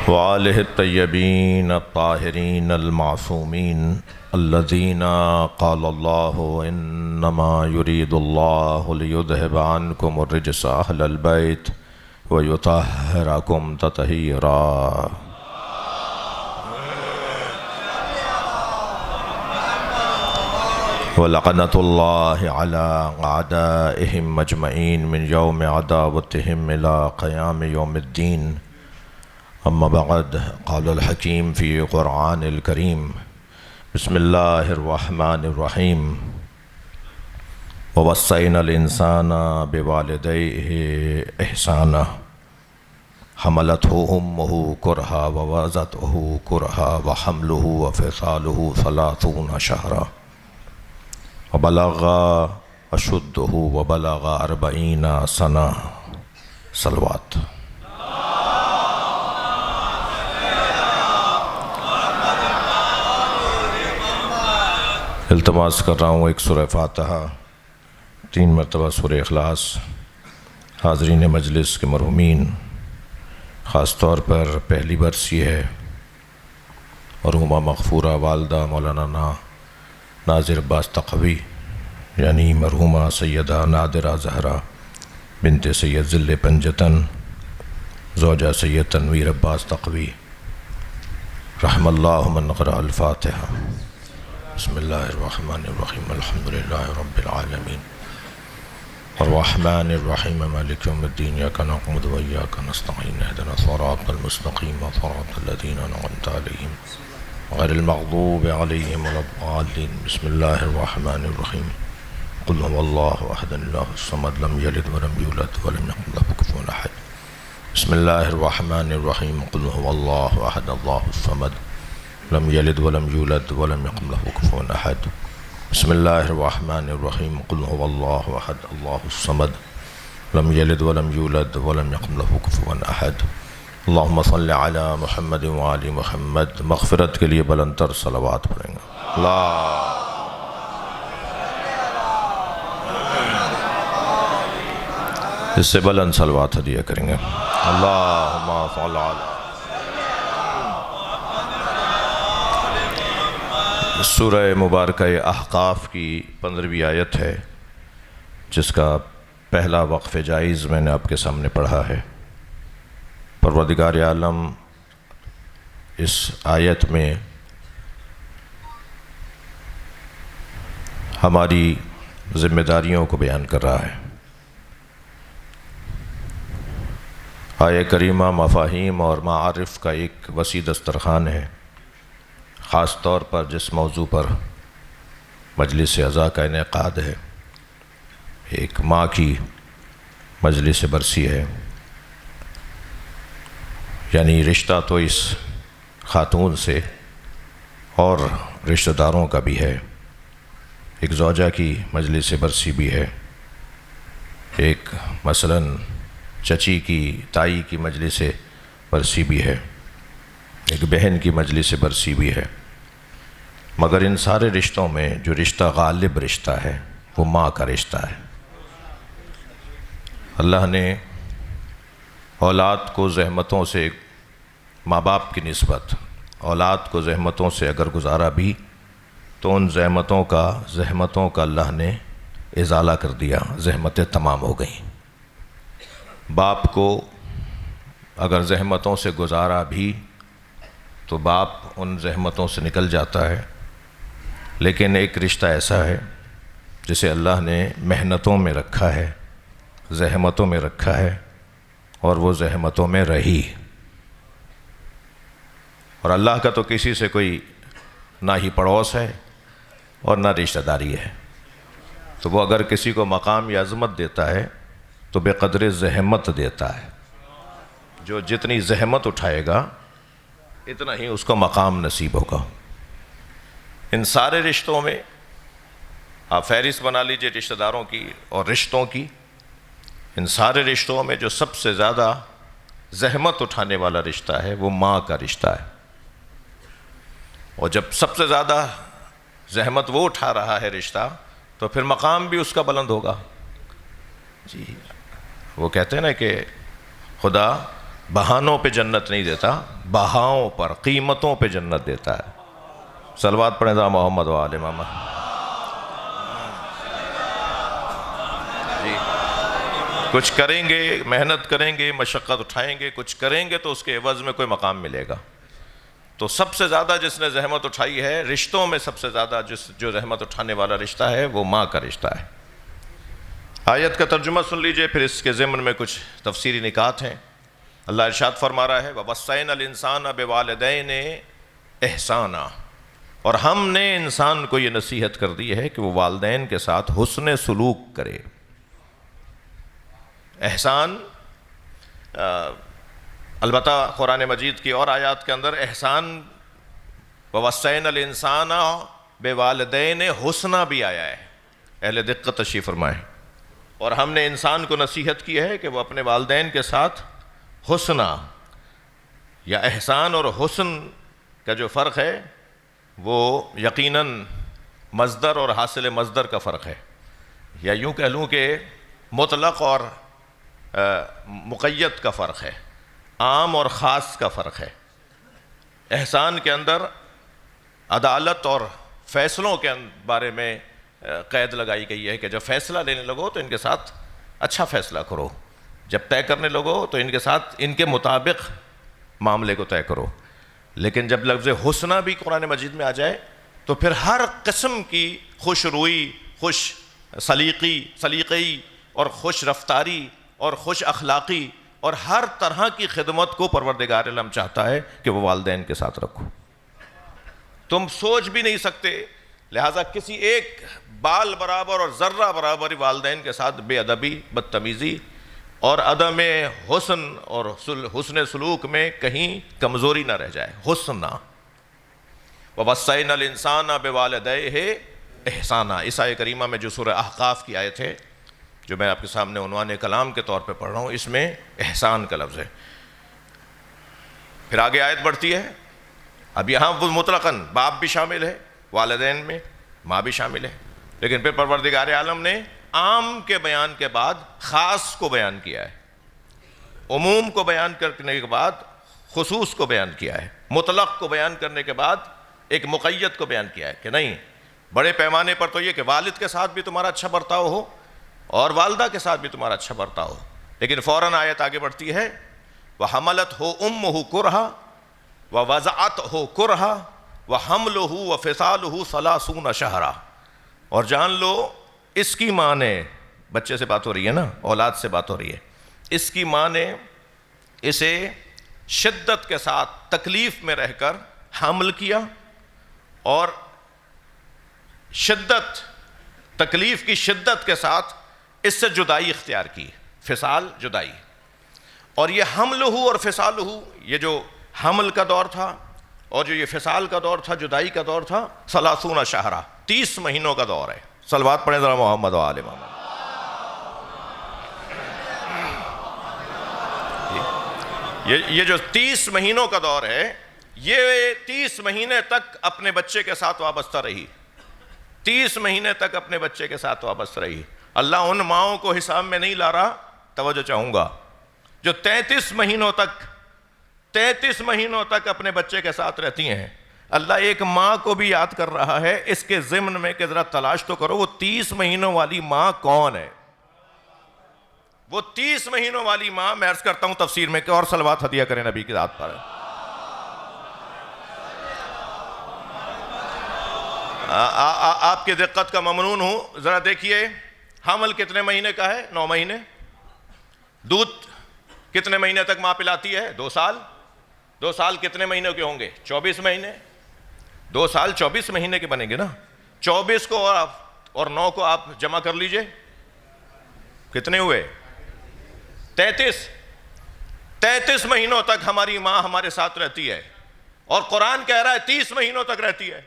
وآلہ الطیبین الطاہرین المعصومین الذین قال اللہ انما یرید اللہ لیذہب عنکم الرجس اہل البیت ویطہرکم تطہیرا۔ وَلَعْنَةُ اللَّهِ عَلَىٰ أَعْدَائِهِمْ أَجْمَعِينَ مِنْ يَوْمِ عَدَاوَتِهِمْ إِلَىٰ قِيَامِ يَوْمِ الدِّينِ، أما بعد، قال الحكيم في قرآن الكريم، بسم الله الرحمن الرحيم، ووصينا الإنسان بوالديه إحسانا حملته أمه كرها ووضعته كرها وحمله وفصاله 30 شهرا وبلغ أشده وبلغ 40 سنة، صلوات۔ التماس کر رہا ہوں ایک سورہ فاتحہ، 3 مرتبہ سورہ اخلاص حاضرین مجلس کے مرحومین، خاص طور پر پہلی برسی ہے مرحومہ مغفورہ والدہ مولانا ناظر عباس تقوی، یعنی مرحومہ سیدہ نادرہ زہرا بنت سید ذل پنجتن، زوجہ سید تنویر عباس تقوی، رحم اللہ من قرأ الفاتحہ۔ بسم اللہ الرحمن الرحیم، الحمدللہ رب العالمین، الرحمن الرحیم، مالک یوم الدین، ایاک نعبد و ایاک نستعین، اہدنا الصراط المستقیم، صراط الذین انعمت علیہم غیر المغضوب علیہم ولا الضالین۔ بسم اللہ الرحمن الرحیم، قل هو اللہ احد اللہ الصمد، لم یلد ولم یولد ولم یکن لہ کفوا احد۔ بسم اللہ الرحمن الرحیم، قل هو اللہ احد اللہ الصمد، لم یلد ولم یولد ولم یکن لہ کفوا احد۔ بسم اللہ الرحمن الرحیم، قل هو اللہ احد اللہ الصمد، لم یلد ولم یولد ولم یکن لہ کفوا احد۔ اللہم صلی علی محمد وآل محمد۔ مغفرت کے لیے بلند تر صلوات پڑھیں گے۔ اس سے بلند صلوات ہدیہ کریں گے۔ اللہم صلی علی۔ سورہ مبارکہ احقاف کی 15ویں آیت ہے، جس کا پہلا وقف جائز میں نے آپ کے سامنے پڑھا ہے۔ پروردگار عالم اس آیت میں ہماری ذمہ داریوں کو بیان کر رہا ہے۔ آیہ کریمہ مفاہیم اور معارف کا ایک وسیع دسترخوان ہے، خاص طور پر جس موضوع پر مجلس عزا کا انعقاد ہے، ایک ماں کی مجلس برسی ہے، یعنی رشتہ تو اس خاتون سے اور رشتہ داروں کا بھی ہے، ایک زوجہ کی مجلس برسی بھی ہے، ایک مثلاً چچی کی تائی کی مجلس برسی بھی ہے، ایک بہن کی مجلس برسی بھی ہے، مگر ان سارے رشتوں میں جو رشتہ غالب رشتہ ہے وہ ماں کا رشتہ ہے۔ اللہ نے اولاد کو زحمتوں سے، ماں باپ کی نسبت اولاد کو زحمتوں سے اگر گزارا بھی تو ان زحمتوں کا اللہ نے ازالہ کر دیا، زحمتیں تمام ہو گئیں۔ باپ کو اگر زحمتوں سے گزارا بھی تو باپ ان زحمتوں سے نکل جاتا ہے، لیکن ایک رشتہ ایسا ہے جسے اللہ نے محنتوں میں رکھا ہے، زحمتوں میں رکھا ہے، اور وہ زحمتوں میں رہی۔ اور اللہ کا تو کسی سے کوئی نہ ہی پڑوس ہے اور نہ رشتہ داری ہے، تو وہ اگر کسی کو مقام یا عظمت دیتا ہے تو بے قدر زحمت دیتا ہے۔ جو جتنی زحمت اٹھائے گا اتنا ہی اس کو مقام نصیب ہوگا۔ ان سارے رشتوں میں آپ فہرست بنا لیجئے رشتہ داروں کی اور رشتوں کی، ان سارے رشتوں میں جو سب سے زیادہ زحمت اٹھانے والا رشتہ ہے وہ ماں کا رشتہ ہے، اور جب سب سے زیادہ زحمت وہ اٹھا رہا ہے رشتہ تو پھر مقام بھی اس کا بلند ہوگا۔ جی وہ کہتے ہیں نا کہ خدا بہانوں پہ جنت نہیں دیتا، بہاؤں پر، قیمتوں پہ جنت دیتا ہے۔ صلوات پڑھیں ذا محمد و آل محمد۔ جی کچھ کریں گے، محنت کریں گے، مشقت اٹھائیں گے، کچھ کریں گے تو اس کے عوض میں کوئی مقام ملے گا۔ تو سب سے زیادہ جس نے زحمت اٹھائی ہے رشتوں میں، سب سے زیادہ جو زحمت اٹھانے والا رشتہ ہے وہ ماں کا رشتہ ہے۔ آیت کا ترجمہ سن لیجئے، پھر اس کے ضمن میں کچھ تفسیری نکات ہیں۔ اللہ ارشاد فرما رہا ہے وَوَصَّيْنَا الْإِنسَانَ بِوَالِدَيْنِ إِحْسَانًا، اور ہم نے انسان کو یہ نصیحت کر دی ہے کہ وہ والدین کے ساتھ حسن سلوک کرے۔ احسان البتہ قرآن مجید کی اور آیات کے اندر احسان وَوَصَّيْنَا الْإِنسَانَ بِوَالِدَيْنِ حُسْنًا بھی آیا ہے، اہل دقت تشریف فرمائیں۔ اور ہم نے انسان کو نصیحت کی ہے کہ وہ اپنے والدین کے ساتھ حسنہ، یا احسان اور حسن کا جو فرق ہے وہ یقیناً مصدر اور حاصل مصدر کا فرق ہے، یا یوں کہہ لوں کہ مطلق اور مقید کا فرق ہے، عام اور خاص کا فرق ہے۔ احسان کے اندر عدالت اور فیصلوں کے بارے میں قید لگائی گئی ہے کہ جب فیصلہ لینے لگو تو ان کے ساتھ اچھا فیصلہ کرو، جب طے کرنے لگو تو ان کے ساتھ ان کے مطابق معاملے کو طے کرو۔ لیکن جب لفظ حسنہ بھی قرآن مجید میں آ جائے تو پھر ہر قسم کی خوش روئی، خوش سلیقی اور خوش رفتاری اور خوش اخلاقی اور ہر طرح کی خدمت کو پروردگار عالم چاہتا ہے کہ وہ والدین کے ساتھ رکھو۔ تم سوچ بھی نہیں سکتے، لہٰذا کسی ایک بال برابر اور ذرہ برابر والدین کے ساتھ بے ادبی، بدتمیزی اور عدم حسن اور حسن سلوک میں کہیں کمزوری نہ رہ جائے۔ حسنہ وَوَصَّيْنَا الْإِنسَانَ بِوَالِدَيْهِ احسانہ، اس آیہ کریمہ میں جو سورہ احقاف کی آیت ہے جو میں آپ کے سامنے عنوان کلام کے طور پہ پڑھ رہا ہوں، اس میں احسان کا لفظ ہے۔ پھر آگے آیت بڑھتی ہے، اب یہاں وہ مطلقاً باپ بھی شامل ہے، والدین میں ماں بھی شامل ہے، لیکن پھر پروردگار عالم نے عام کے بیان کے بعد خاص کو بیان کیا ہے، عموم کو بیان کرنے کے بعد خصوص کو بیان کیا ہے، مطلق کو بیان کرنے کے بعد ایک مقید کو بیان کیا ہے کہ نہیں، بڑے پیمانے پر تو یہ کہ والد کے ساتھ بھی تمہارا اچھا برتاؤ ہو اور والدہ کے ساتھ بھی تمہارا اچھا برتاؤ ہو، لیکن فوراً آیت آگے بڑھتی ہے وَحَمَلَتْهُ أُمُّهُ كُرْهًا وَوَضَعَتْهُ كُرْهًا وَحَمْلُهُ وَفِصَالُهُ 30 شَهْرًا، اور جان لو اس کی ماں نے، بچے سے بات ہو رہی ہے نا، اولاد سے بات ہو رہی ہے، اس کی ماں نے اسے شدت کے ساتھ تکلیف میں رہ کر حمل کیا اور شدت، تکلیف کی شدت کے ساتھ اس سے جدائی اختیار کی، فصال جدائی۔ اور یہ حملہ اور فصالہ، یہ جو حمل کا دور تھا اور جو یہ فصال کا دور تھا، جدائی کا دور تھا، 30 شہرہ، 30 مہینوں کا دور ہے۔ صلوات پڑھیں ذرا محمد و آل محمد۔ یہ جو 30 مہینوں کا دور ہے، یہ 30 مہینے تک اپنے بچے کے ساتھ وابستہ رہی، 30 مہینے تک اپنے بچے کے ساتھ وابستہ رہی۔ اللہ ان ماؤں کو حساب میں نہیں لا رہا، توجہ چاہوں گا، جو 33 مہینوں تک اپنے بچے کے ساتھ رہتی ہیں۔ اللہ ایک ماں کو بھی یاد کر رہا ہے اس کے ضمن میں کہ ذرا تلاش تو کرو وہ 30 مہینوں والی ماں کون ہے۔ وہ 30 مہینوں والی ماں، میں عرض کرتا ہوں تفسیر میں کہ اور صلوات ہدیہ کریں نبی کی ذات پر۔ آپ کی دقت کا ممنون ہوں، ذرا دیکھیے حمل کتنے مہینے کا ہے؟ 9 مہینے۔ دودھ کتنے مہینے تک ماں پلاتی ہے؟ 2 سال۔ 2 سال کتنے مہینے کے ہوں گے؟ 24 مہینے۔ 2 سال 24 مہینے کے بنیں گے نا۔ 24 کو اور 9 کو آپ جمع کر لیجئے، کتنے ہوئے؟ 33 مہینوں تک ہماری ماں ہمارے ساتھ رہتی ہے، اور قرآن کہہ رہا ہے 30 مہینوں تک رہتی ہے۔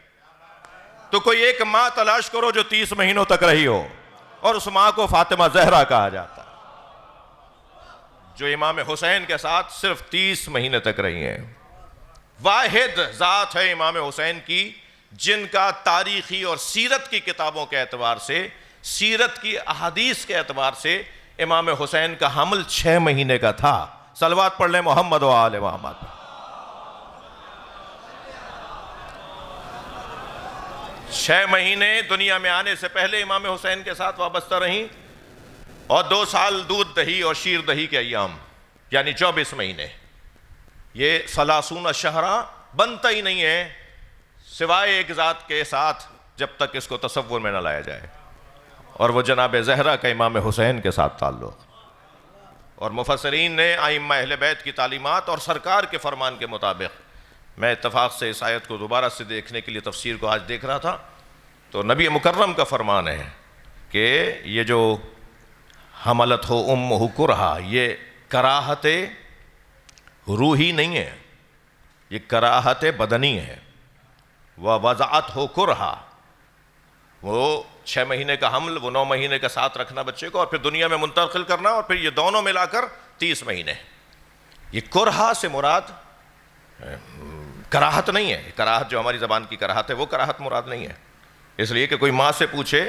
تو کوئی ایک ماں تلاش کرو جو 30 مہینوں تک رہی ہو، اور اس ماں کو فاطمہ زہرا کہا جاتا ہے، جو امام حسین کے ساتھ صرف 30 مہینے تک رہی ہیں۔ واحد ذات ہے امام حسین کی جن کا تاریخی اور سیرت کی کتابوں کے اعتبار سے، سیرت کی احادیث کے اعتبار سے امام حسین کا حمل 6 مہینے کا تھا۔ صلوات پڑھ لیں محمد و آل محمد۔ 6 مہینے دنیا میں آنے سے پہلے امام حسین کے ساتھ وابستہ رہیں، اور 2 سال دودھ دہی اور شیر دہی کے ایام، یعنی 24 مہینے۔ یہ 30 شہرہ بنتا ہی نہیں ہے سوائے ایک ذات کے ساتھ جب تک اس کو تصور میں نہ لایا جائے، اور وہ جناب زہرا کا امام حسین کے ساتھ تعلق۔ اور مفسرین نے ائمہ اہل بیت کی تعلیمات اور سرکار کے فرمان کے مطابق، میں اتفاق سے اس آیت کو دوبارہ سے دیکھنے کے لیے تفسیر کو آج دیکھ رہا تھا، تو نبی مکرم کا فرمان ہے کہ یہ جو حملت ہو امہ کرہا، یہ کراہت روحی نہیں ہے، یہ کراہت بدنی ہے۔ وَوَضَعَتْ ہو کرہا، وہ 6 مہینے کا حمل، وہ 9 مہینے کا ساتھ رکھنا بچے کو، اور پھر دنیا میں منتقل کرنا، اور پھر یہ دونوں ملا کر 30 مہینے۔ یہ کرہا سے مراد کراہت نہیں ہے، کراہت جو ہماری زبان کی کراہت ہے وہ کراہت مراد نہیں ہے۔ اس لیے کہ کوئی ماں سے پوچھے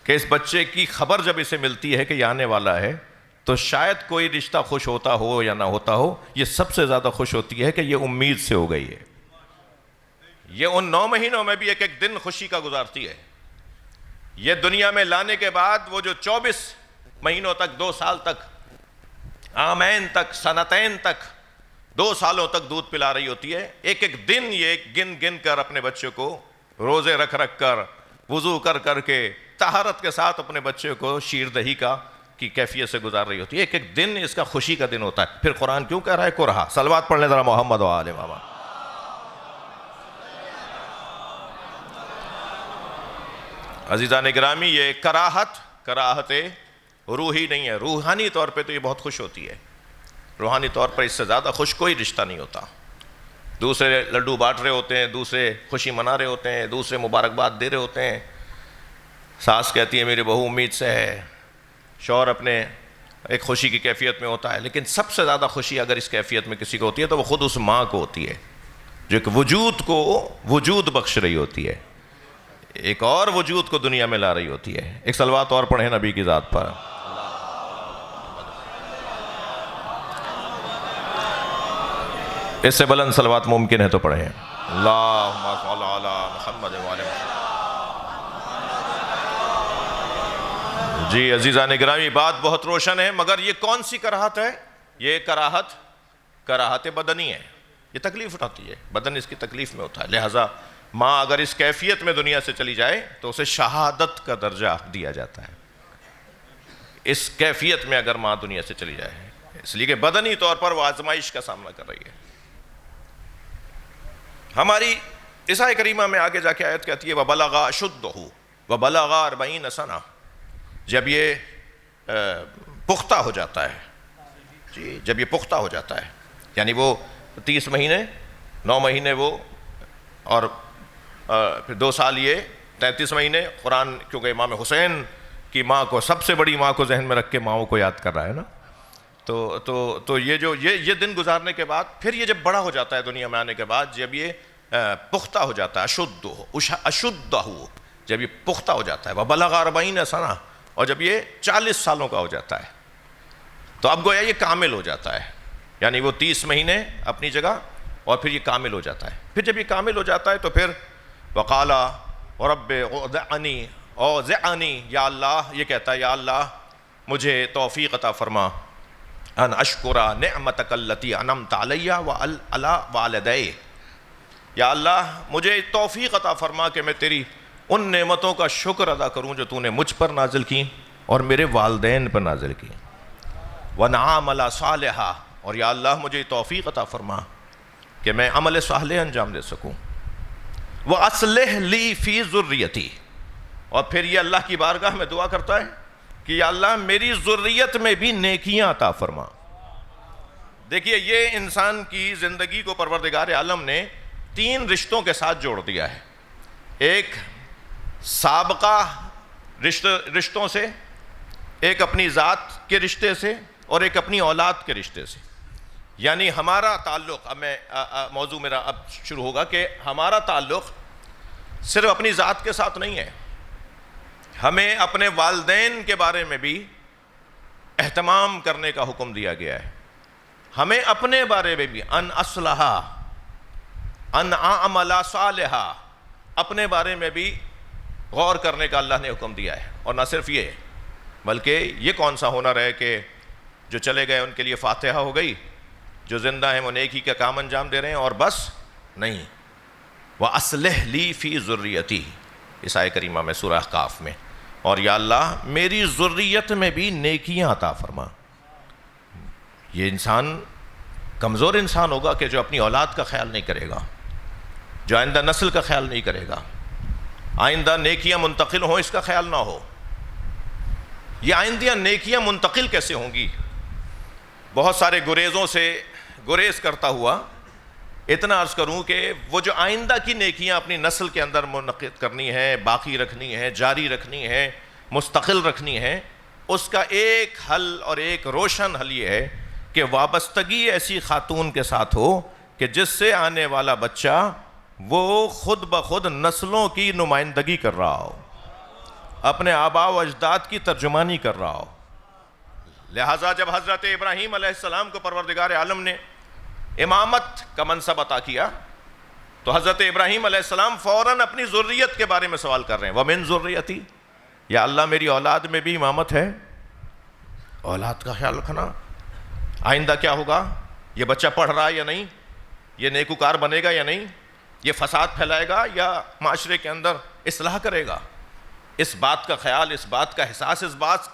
کہ اس بچے کی خبر جب اسے ملتی ہے کہ یہ آنے والا ہے تو شاید کوئی رشتہ خوش ہوتا ہو یا نہ ہوتا ہو، یہ سب سے زیادہ خوش ہوتی ہے کہ یہ امید سے ہو گئی ہے. یہ ان 9 مہینوں میں بھی ایک ایک دن خوشی کا گزارتی ہے. یہ دنیا میں لانے کے بعد وہ جو 24 مہینوں تک، 2 سال تک، عامین تک، سنتین تک، 2 سالوں تک دودھ پلا رہی ہوتی ہے، ایک ایک دن یہ گن گن کر اپنے بچے کو روزے رکھ رکھ کر، وضو کر کر کے، طہارت کے ساتھ اپنے بچے کو شیر دہی کی کیفیت سے گزار رہی ہوتی ہے. ایک ایک دن اس کا خوشی کا دن ہوتا ہے. پھر قرآن کیوں کہہ رہا ہے کرہا؟ صلوات پڑھ لیں ذرا محمد و آل محمد. عزیزان گرامی، یہ کراہت روحی نہیں ہے. روحانی طور پہ تو یہ بہت خوش ہوتی ہے. روحانی طور پر اس سے زیادہ خوش کوئی رشتہ نہیں ہوتا. دوسرے لڈو بانٹ رہے ہوتے ہیں، دوسرے خوشی منا رہے ہوتے ہیں، دوسرے مبارکباد دے رہے ہوتے ہیں. ساس کہتی ہے میری بہو امید سے ہے، شوہر اپنے ایک خوشی کی کیفیت میں ہوتا ہے. لیکن سب سے زیادہ خوشی اگر اس کیفیت میں کسی کو ہوتی ہے تو وہ خود اس ماں کو ہوتی ہے، جو ایک وجود کو وجود بخش رہی ہوتی ہے، ایک اور وجود کو دنیا میں لا رہی ہوتی ہے. ایک صلوات اور پڑھیں نبی کی ذات پر. اس سے بلند صلوات ممکن ہے تو پڑھیں. اللہم صل علی محمد و آل محمد. جی عزیزان گرامی، بات بہت روشن ہے، مگر یہ کون سی کراہت ہے؟ یہ کراہت بدنی ہے. یہ تکلیف اٹھاتی ہے، بدن اس کی تکلیف میں ہوتا ہے. لہٰذا ماں اگر اس کیفیت میں دنیا سے چلی جائے تو اسے شہادت کا درجہ دیا جاتا ہے. اس کیفیت میں اگر ماں دنیا سے چلی جائے، اس لیے کہ بدنی طور پر وہ آزمائش کا سامنا کر رہی ہے. ہماری عیسائی کریمہ میں آگے جا کے آیت کہتی ہے وَبَلَغَ أَشُدَّهُ وَبَلَغَ 40 سَنَةً. جب یہ پختہ ہو جاتا ہے، جی جب یہ پختہ ہو جاتا ہے، یعنی وہ 30 مہینے، 9 مہینے وہ، اور پھر 2 سال یہ، 33 مہینے. قرآن کیونکہ امام حسین کی ماں کو، سب سے بڑی ماں کو ذہن میں رکھ کے ماؤں کو یاد کر رہا ہے نا. تو یہ دن گزارنے کے بعد پھر یہ جب بڑا ہو جاتا ہے دنیا میں آنے کے بعد، جب یہ پختہ ہو جاتا ہے، اشدہ، جب یہ پختہ ہو جاتا ہے، وَبَلَغَ 40 سَنَةً، اور جب یہ 40 سالوں کا ہو جاتا ہے تو اب گویا یہ کامل ہو جاتا ہے. یعنی وہ 30 مہینے اپنی جگہ اور پھر یہ کامل ہو جاتا ہے. پھر جب یہ کامل ہو جاتا ہے تو پھر وَقَالَ رَبِّ اوزعنی، یا اللہ، یہ کہتا ہے یا اللہ مجھے توفیق عطا فرما ان اشکر نعمتک التی انعمت علی وعلی والدی. یا اللہ مجھے توفیق عطا فرما کہ میں تیری ان نعمتوں کا شکر ادا کروں جو تو نے مجھ پر نازل کی اور میرے والدین پر نازل کی. وَنَعَامَلَ صَالِحًا، اور یا اللہ مجھے توفیق عطا فرما کہ میں عمل صالح انجام دے سکوں. وَأَصْلِحْ لِي فِي ذُرِّيَّتِي، اور پھر یہ اللہ کی بارگاہ میں دعا کرتا ہے کہ یا اللہ میری ذریت میں بھی نیکیاں عطا فرما. دیکھیے یہ انسان کی زندگی کو پروردگار عالم نے 3 رشتوں کے ساتھ جوڑ دیا ہے. ایک سابقہ رشتوں سے، ایک اپنی ذات کے رشتے سے، اور ایک اپنی اولاد کے رشتے سے. یعنی ہمارا تعلق، اب موضوع میرا اب شروع ہوگا کہ ہمارا تعلق صرف اپنی ذات کے ساتھ نہیں ہے، ہمیں اپنے والدین کے بارے میں بھی اہتمام کرنے کا حکم دیا گیا ہے. ہمیں اپنے بارے میں بھی ان اصلح ان اعمل صالحا، اپنے بارے میں بھی غور کرنے کا اللہ نے حکم دیا ہے. اور نہ صرف یہ بلکہ یہ کون سا ہنر ہے کہ جو چلے گئے ان کے لیے فاتحہ ہو گئی، جو زندہ ہیں وہ نیکی کا کام انجام دے رہے ہیں اور بس نہیں. وَأَصْلِحْ لِي فِي ذُرِّيَّتِي، اس آیت کریمہ میں سورہ احقاف میں، اور یا اللہ میری ذریت میں بھی نیکیاں عطا فرما. یہ انسان کمزور انسان ہوگا کہ جو اپنی اولاد کا خیال نہیں کرے گا، جو آئندہ نسل کا خیال نہیں کرے گا، آئندہ نیکیاں منتقل ہوں اس کا خیال نہ ہو. یہ آئندہ نیکیاں منتقل کیسے ہوں گی؟ بہت سارے گریزوں سے گریز کرتا ہوا اتنا عرض کروں کہ وہ جو آئندہ کی نیکیاں اپنی نسل کے اندر منعقد کرنی ہے، باقی رکھنی ہے، جاری رکھنی ہے، مستقل رکھنی ہے، اس کا ایک حل اور ایک روشن حل یہ ہے کہ وابستگی ایسی خاتون کے ساتھ ہو کہ جس سے آنے والا بچہ وہ خود بخود نسلوں کی نمائندگی کر رہا ہو، اپنے آباء و اجداد کی ترجمانی کر رہا ہو۔ لہٰذا جب حضرت ابراہیم علیہ السلام کو پروردگار عالم نے امامت کا منصب عطا کیا تو حضرت ابراہیم علیہ السلام فوراً اپنی ذریت کے بارے میں سوال کر رہے ہیں، وَمِن ذُرِّيَّتِي، یا اللہ میری اولاد میں بھی امامت ہے؟ اولاد کا خیال رکھنا، آئندہ کیا ہوگا، یہ بچہ پڑھ رہا ہے یا نہیں، یہ نیکوکار بنے گا یا نہیں، یہ فساد پھیلائے گا یا معاشرے کے اندر اصلاح کرے گا، اس بات کا خیال، اس بات کا احساس، اس بات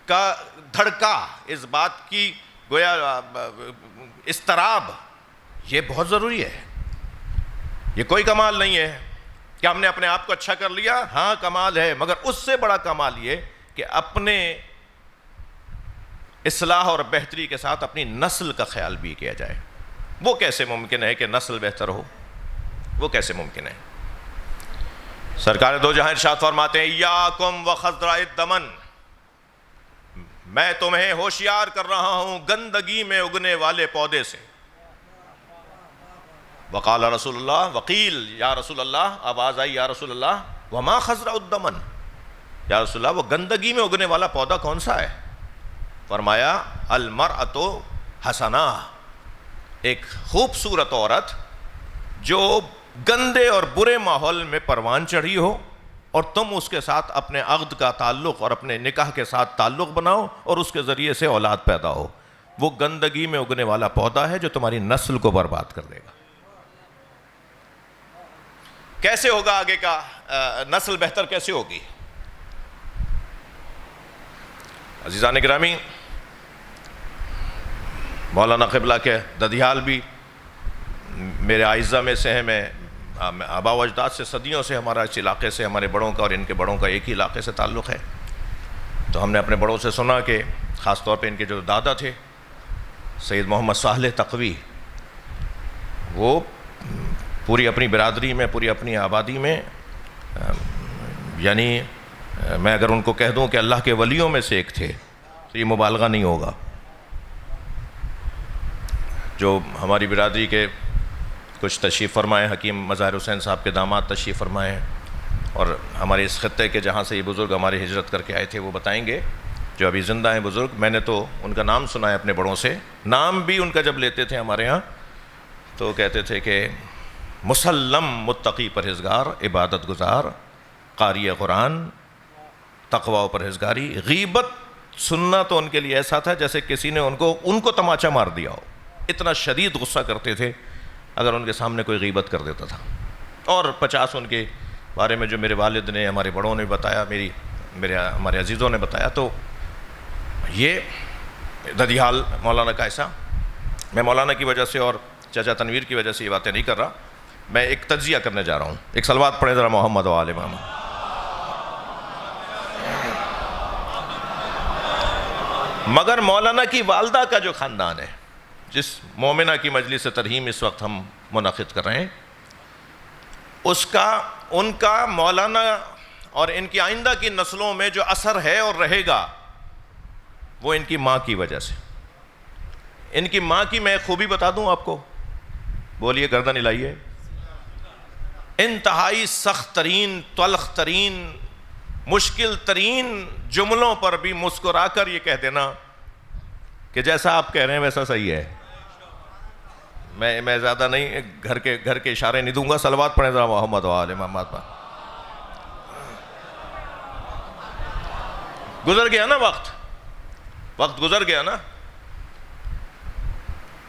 کا دھڑکا، اس بات کی گویا اضطراب، یہ بہت ضروری ہے۔ یہ کوئی کمال نہیں ہے کہ ہم نے اپنے آپ کو اچھا کر لیا، ہاں کمال ہے، مگر اس سے بڑا کمال یہ کہ اپنے اصلاح اور بہتری کے ساتھ اپنی نسل کا خیال بھی کیا جائے۔ وہ کیسے ممکن ہے کہ نسل بہتر ہو؟ وہ کیسے ممکن ہے؟ سرکار دو جہاں ارشاد فرماتے ہیں ایاکم وخضراء الدمن، میں تمہیں ہوشیار کر رہا ہوں گندگی میں اگنے والے پودے سے۔ وقال رسول اللہ، وقیل یا رسول اللہ، آواز آئی یا رسول اللہ، وما خضراء الدمن، یا رسول اللہ وہ گندگی میں اگنے والا پودا کون سا ہے؟ فرمایا المرأۃ حسنہ، ایک خوبصورت عورت جو گندے اور برے ماحول میں پروان چڑھی ہو اور تم اس کے ساتھ اپنے عقد کا تعلق اور اپنے نکاح کے ساتھ تعلق بناؤ اور اس کے ذریعے سے اولاد پیدا ہو، وہ گندگی میں اگنے والا پودا ہے جو تمہاری نسل کو برباد کر دے گا۔ کیسے ہوگا آگے کا نسل بہتر کیسے ہوگی؟ عزیزان گرامی، مولانا قبلہ کے ددیال بھی میرے اعزہ میں سے ہیں، میں آباء و اجداد سے صدیوں سے ہمارا اس علاقے سے، ہمارے بڑوں کا اور ان کے بڑوں کا ایک ہی علاقے سے تعلق ہے، تو ہم نے اپنے بڑوں سے سنا کہ خاص طور پہ ان کے جو دادا تھے سید محمد صالح تقوی، وہ پوری اپنی برادری میں، پوری اپنی آبادی میں، یعنی میں اگر ان کو کہہ دوں کہ اللہ کے ولیوں میں سے ایک تھے تو یہ مبالغہ نہیں ہوگا۔ جو ہماری برادری کے کچھ تشریف فرمائے، حکیم مظاہر حسین صاحب کے داماد تشریف فرمائے ہیں، اور ہمارے اس خطے کے جہاں سے یہ بزرگ ہماری ہجرت کر کے آئے تھے وہ بتائیں گے، جو ابھی زندہ ہیں بزرگ، میں نے تو ان کا نام سنا ہے اپنے بڑوں سے، نام بھی ان کا جب لیتے تھے ہمارے ہاں تو کہتے تھے کہ مسلم متقی پرہیزگار، عبادت گزار، قاری قرآن، تقوی و پرہیزگاری۔ غیبت سننا تو ان کے لیے ایسا تھا جیسے کسی نے ان کو تماچا مار دیا ہو، اتنا شدید غصہ کرتے تھے اگر ان کے سامنے کوئی غیبت کر دیتا تھا۔ اور 50 ان کے بارے میں جو میرے والد نے، ہمارے بڑوں نے بتایا، ہمارے عزیزوں نے بتایا، تو یہ ددیال مولانا کا ایسا، میں مولانا کی وجہ سے اور چچا تنویر کی وجہ سے یہ باتیں نہیں کر رہا، میں ایک تجزیہ کرنے جا رہا ہوں۔ ایک صلوات پڑھیں ذرا محمد و آل محمد۔ مگر مولانا کی والدہ کا جو خاندان ہے، جس مومنہ کی مجلس ترحیم اس وقت ہم منعقد کر رہے ہیں، ان کا مولانا اور ان کی آئندہ کی نسلوں میں جو اثر ہے اور رہے گا وہ ان کی ماں کی وجہ سے۔ ان کی ماں کی میں خوبی بتا دوں آپ کو، بولیے گردن ہلائیے۔ انتہائی سخت ترین، تلخ ترین، مشکل ترین جملوں پر بھی مسکرا کر یہ کہہ دینا کہ جیسا آپ کہہ رہے ہیں ویسا صحیح ہے۔ میں زیادہ نہیں، گھر کے اشارے نہیں دوں گا، صلوات پڑھیں ذرا محمد و آل محمد۔ گزر گیا نا وقت گزر گیا نا۔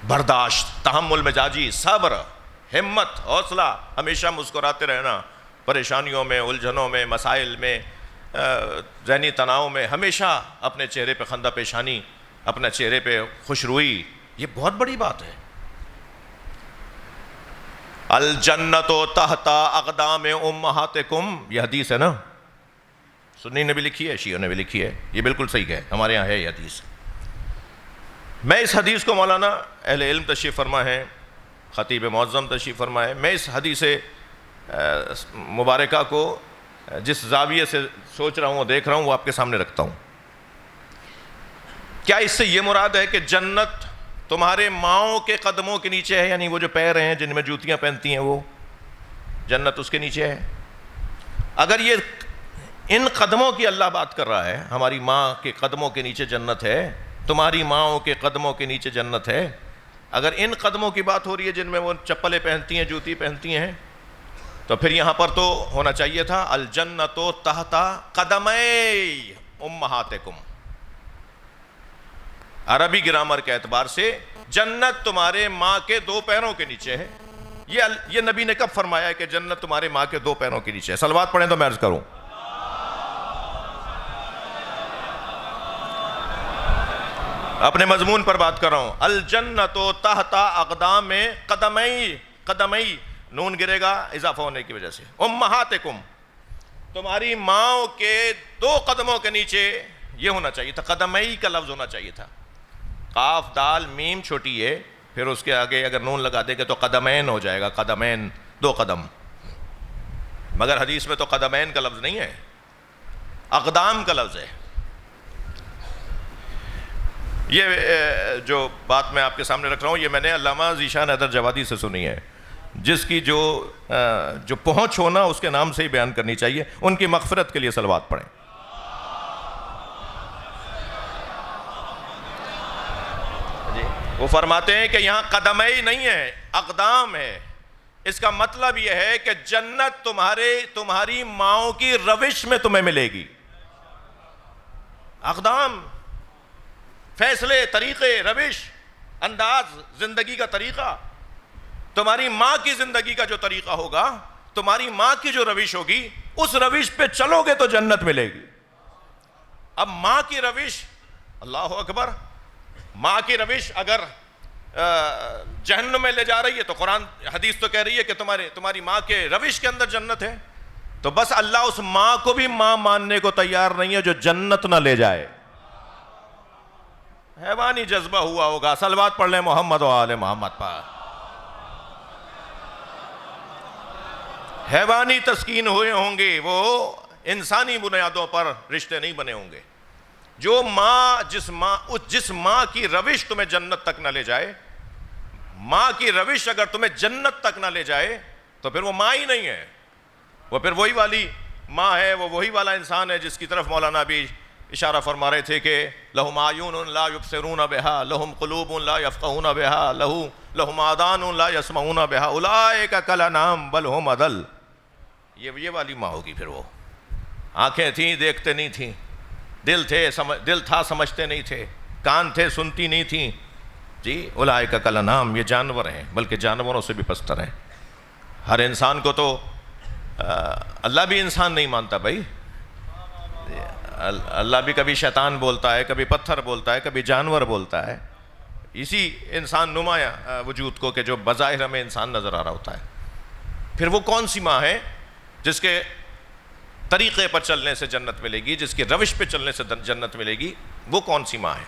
برداشت، تحمل مزاجی، صبر، ہمت، حوصلہ، ہمیشہ مسکراتے رہنا، پریشانیوں میں، الجھنوں میں، مسائل میں، ذہنی تناؤ میں، ہمیشہ اپنے چہرے پہ خندہ پیشانی، اپنے چہرے پہ خوش روئی، یہ بہت بڑی بات ہے۔ الجنت تحت اقدام امہاتکم، یہ حدیث ہے نا، سنی نے بھی لکھی ہے، شیعوں نے بھی لکھی ہے، یہ بالکل صحیح ہے، ہمارے یہاں ہے یہ حدیث۔ میں اس حدیث کو مولانا اہل علم تشریف فرما ہے، خطیب معظم تشریف فرما ہے، میں اس حدیث مبارکہ کو جس زاویے سے سوچ رہا ہوں، دیکھ رہا ہوں، وہ آپ کے سامنے رکھتا ہوں۔ کیا اس سے یہ مراد ہے کہ جنت تمہارے ماؤں کے قدموں کے نیچے ہے، یعنی وہ جو پیر ہیں جن میں جوتیاں پہنتی ہیں وہ جنت اس کے نیچے ہے. اگر یہ ان قدموں کی اللہ بات کر رہا ہے، ہماری ماں کے قدموں کے نیچے جنت ہے، تمہاری ماؤں کے قدموں کے نیچے جنت ہے، اگر ان قدموں کی بات ہو رہی ہے جن میں وہ چپلیں پہنتی ہیں، جوتی پہنتی ہیں، تو پھر یہاں پر تو ہونا چاہیے تھا الجنت تحت قدمی امہاتکم. عربی گرامر کے اعتبار سے جنت تمہارے ماں کے 2 پیروں کے نیچے ہے. یہ نبی نے کب فرمایا ہے کہ جنت تمہارے ماں کے 2 پیروں کے نیچے ہے؟ صلوات پڑھیں تو میں عرض کروں. اپنے مضمون پر بات کر رہا ہوں. الجنت تحت اقدام قدمی نون گرے گا اضافہ ہونے کی وجہ سے. امہاتکم تمہاری ماں کے 2 قدموں کے نیچے یہ ہونا چاہیے تھا، قدمی کا لفظ ہونا چاہیے تھا. قاف دال میم چھوٹی ہے، پھر اس کے آگے اگر نون لگا دے گے تو قدمین ہو جائے گا، قدمین 2 قدم. مگر حدیث میں تو قدمین کا لفظ نہیں ہے، اقدام کا لفظ ہے. یہ جو بات میں آپ کے سامنے رکھ رہا ہوں یہ میں نے علامہ ذیشان حیدر جوادی سے سنی ہے، جس کی جو پہنچ ہونا اس کے نام سے ہی بیان کرنی چاہیے. ان کی مغفرت کے لیے صلوات پڑھیں. وہ فرماتے ہیں کہ یہاں قدمئی نہیں ہے، اقدام ہے. اس کا مطلب یہ ہے کہ جنت تمہاری ماؤں کی روش میں تمہیں ملے گی. اقدام، فیصلے، طریقے، روش، انداز، زندگی کا طریقہ. تمہاری ماں کی زندگی کا جو طریقہ ہوگا، تمہاری ماں کی جو روش ہوگی، اس روش پہ چلو گے تو جنت ملے گی. اب ماں کی روش، اللہ اکبر، ماں کی روش اگر جہنم میں لے جا رہی ہے تو قرآن حدیث تو کہہ رہی ہے کہ تمہاری ماں کے روش کے اندر جنت ہے. تو بس اللہ اس ماں کو بھی ماں ماننے کو تیار نہیں ہے جو جنت نہ لے جائے. حیوانی جذبہ ہوا ہوگا. صلوات پڑھ لیں محمد و آل محمد پر. حیوانی تسکین ہوئے ہوں گے، وہ انسانی بنیادوں پر رشتے نہیں بنے ہوں گے. جس ماں کی روش تمہیں جنت تک نہ لے جائے، ماں کی روش اگر تمہیں جنت تک نہ لے جائے تو پھر وہ ماں ہی نہیں ہے. وہ پھر وہی والی ماں ہے، وہ وہی والا انسان ہے جس کی طرف مولانا بھی اشارہ فرما رہے تھے کہ لہم اعین لا یبصرون بہا، لہم قلوب لا یفقہون بہا، لہم آذان لا یسمعون بہا، اولئک کالانعام بل ہم اضل. یہ والی ماں ہوگی. پھر وہ آنکھیں تھیں دیکھتے نہیں تھیں، دل تھا سمجھتے نہیں تھے، کان تھے سنتی نہیں تھیں. جی اولئک کالانعام، یہ جانور ہیں، بلکہ جانوروں سے بھی پستر ہیں. ہر انسان کو تو اللہ بھی انسان نہیں مانتا بھائی. اللہ بھی کبھی شیطان بولتا ہے، کبھی پتھر بولتا ہے، کبھی جانور بولتا ہے. اسی انسان نمایاں وجود کو کہ جو بظاہر ہمیں انسان نظر آ رہا ہوتا ہے. پھر وہ کون سی ماں ہے جس کے طریقے پر چلنے سے جنت ملے گی، جس کی روش پہ چلنے سے جنت ملے گی؟ وہ کون سی ماں ہے؟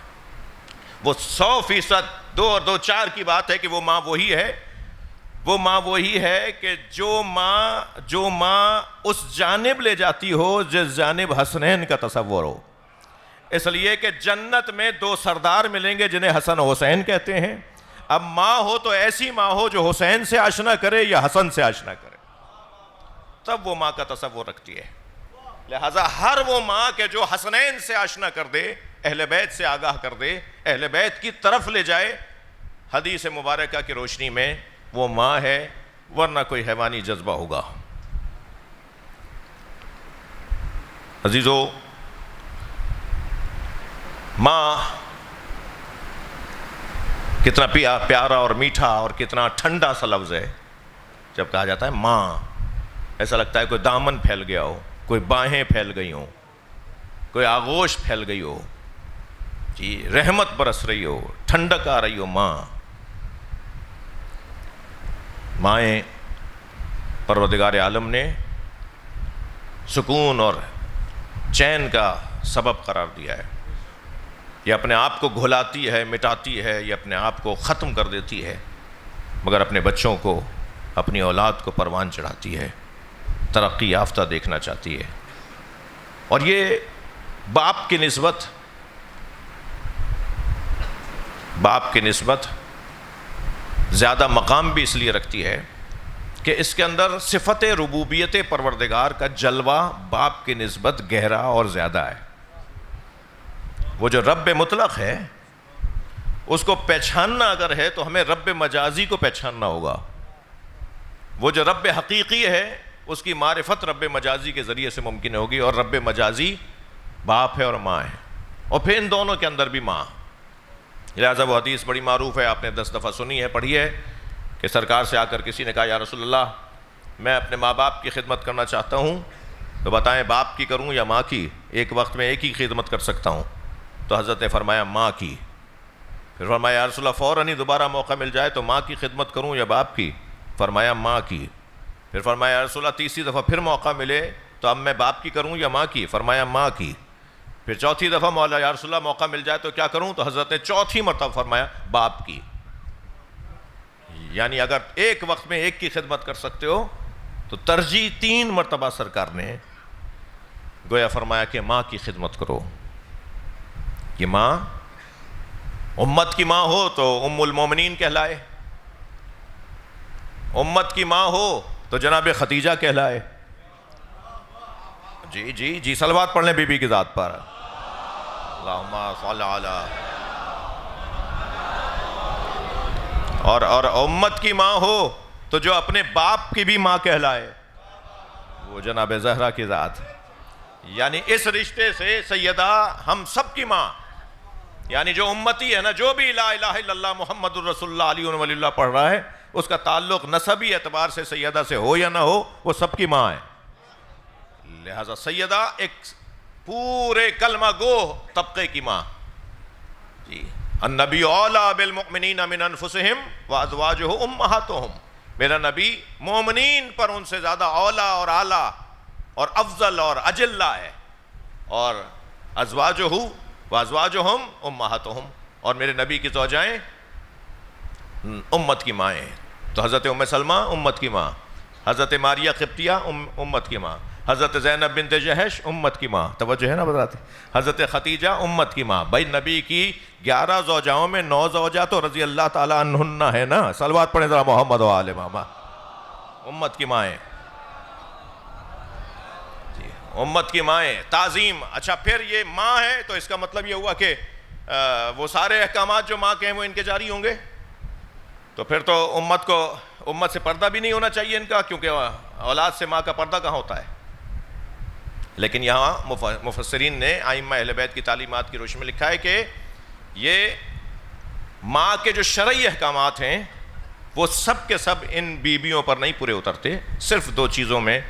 وہ 100% 2 اور 2 4 کی بات ہے کہ وہ ماں وہی ہے. وہ ماں وہی ہے کہ جو ماں اس جانب لے جاتی ہو جس جانب حسنین کا تصور ہو. اس لیے کہ جنت میں 2 سردار ملیں گے جنہیں حسن و حسین کہتے ہیں. اب ماں ہو تو ایسی ماں ہو جو حسین سے آشنا کرے یا حسن سے آشنا کرے، تب وہ ماں کا تصور رکھتی ہے. لہذا ہر وہ ماں کہ جو حسنین سے آشنا کر دے، اہل بیت سے آگاہ کر دے، اہل بیت کی طرف لے جائے، حدیث مبارکہ کی روشنی میں وہ ماں ہے، ورنہ کوئی حیوانی جذبہ ہوگا. عزیزو، ماں کتنا پیارا اور میٹھا اور کتنا ٹھنڈا سا لفظ ہے. جب کہا جاتا ہے ماں، ایسا لگتا ہے کوئی دامن پھیل گیا ہو، کوئی باہیں پھیل گئی ہوں، کوئی آغوش پھیل گئی ہو، جی رحمت برس رہی ہو، ٹھنڈک آ رہی ہو. مائیں پروردگار عالم نے سکون اور چین کا سبب قرار دیا ہے. یہ اپنے آپ کو گھلاتی ہے، مٹاتی ہے، یہ اپنے آپ کو ختم کر دیتی ہے، مگر اپنے بچوں کو، اپنی اولاد کو پروان چڑھاتی ہے، ترقی یافتہ دیکھنا چاہتی ہے. اور یہ باپ کی نسبت باپ کی نسبت زیادہ مقام بھی اس لیے رکھتی ہے کہ اس کے اندر صفت ربوبیت پروردگار کا جلوہ باپ کی نسبت گہرا اور زیادہ ہے. وہ جو رب مطلق ہے اس کو پہچاننا اگر ہے تو ہمیں رب مجازی کو پہچاننا ہوگا. وہ جو رب حقیقی ہے اس کی معرفت رب مجازی کے ذریعے سے ممکن ہوگی، اور رب مجازی باپ ہے اور ماں ہے، اور پھر ان دونوں کے اندر بھی ماں. لہٰذا وہ حدیث بڑی معروف ہے، آپ نے 10 دفعہ سنی ہے، پڑھی ہے، کہ سرکار سے آ کر کسی نے کہا یا رسول اللہ میں اپنے ماں باپ کی خدمت کرنا چاہتا ہوں، تو بتائیں باپ کی کروں یا ماں کی؟ ایک وقت میں ایک ہی خدمت کر سکتا ہوں. تو حضرت نے فرمایا ماں کی. پھر فرمایا یا رسول اللہ فوراً ہی دوبارہ موقع مل جائے تو ماں کی خدمت کروں یا باپ کی؟ فرمایا ماں کی. پھر فرمایا یا رسول اللہ تیسری دفعہ پھر موقع ملے تو اب میں باپ کی کروں یا ماں کی؟ فرمایا ماں کی. پھر چوتھی دفعہ مولا یا رسول اللہ موقع مل جائے تو کیا کروں؟ تو حضرت نے چوتھی مرتبہ فرمایا باپ کی. یعنی اگر ایک وقت میں ایک کی خدمت کر سکتے ہو تو ترجیح 3 مرتبہ سرکار نے گویا فرمایا کہ ماں کی خدمت کرو. یہ ماں امت کی ماں ہو تو ام المومنین کہلائے، امت کی ماں ہو تو جناب خدیجہ کہلائے. جی جی جی صلوات پڑھ لیں بی بی کی ذات پر. اللہم صل علی. اور امت کی ماں ہو تو جو اپنے باپ کی بھی ماں کہلائے، وہ جناب زہرا کی ذات. یعنی اس رشتے سے سیدہ ہم سب کی ماں، یعنی جو امتی ہے نا، جو بھی لا الہ الا اللہ محمد الرسول اللہ علیہ ولی اللہ پڑھ رہا ہے، اس کا تعلق نسبی اعتبار سے سیدہ سے ہو یا نہ ہو، وہ سب کی ماں ہے. لہذا سیدہ ایک پورے کلمہ گو طبقے کی ماں. جی النبی اولیٰ بالمؤمنین من انفسہم وازواجہ امہاتہم. میرا نبی مومنین پر ان سے زیادہ اولیٰ اور اعلیٰ اور افضل اور اجلہ ہے، اور ازواجہ وازواجہم امہاتہم، اور میرے نبی کی زوجائیں امت کی مائیں ہیں. تو حضرت ام سلمہ امت کی ماں، حضرت ماریہ قبطیہ امت کی ماں، حضرت زینب بنت جہش امت کی ماں. توجہ ہے نا بتاتے. حضرت ختیجہ امت کی ماں. بھائی نبی کی 11 زوجاؤں میں 9 زوجہ تو رضی اللہ تعالیٰ عنہن ہے نا. صلوات پڑھیں ذرا محمد و آل محمد. امت کی مائیں، جی امت کی مائیں. تعظیم. اچھا پھر یہ ماں ہے تو اس کا مطلب یہ ہوا کہ وہ سارے احکامات جو ماں کے ہیں وہ ان کے جاری ہوں گے. تو پھر تو امت سے پردہ بھی نہیں ہونا چاہیے ان کا، کیونکہ اولاد سے ماں کا پردہ کہاں ہوتا ہے. لیکن یہاں مفسرین نے ائمہ اہل بیت کی تعلیمات کی روشنی میں لکھا ہے کہ یہ ماں کے جو شرعی احکامات ہیں وہ سب کے سب ان بیویوں پر نہیں پورے اترتے. صرف 2 چیزوں میں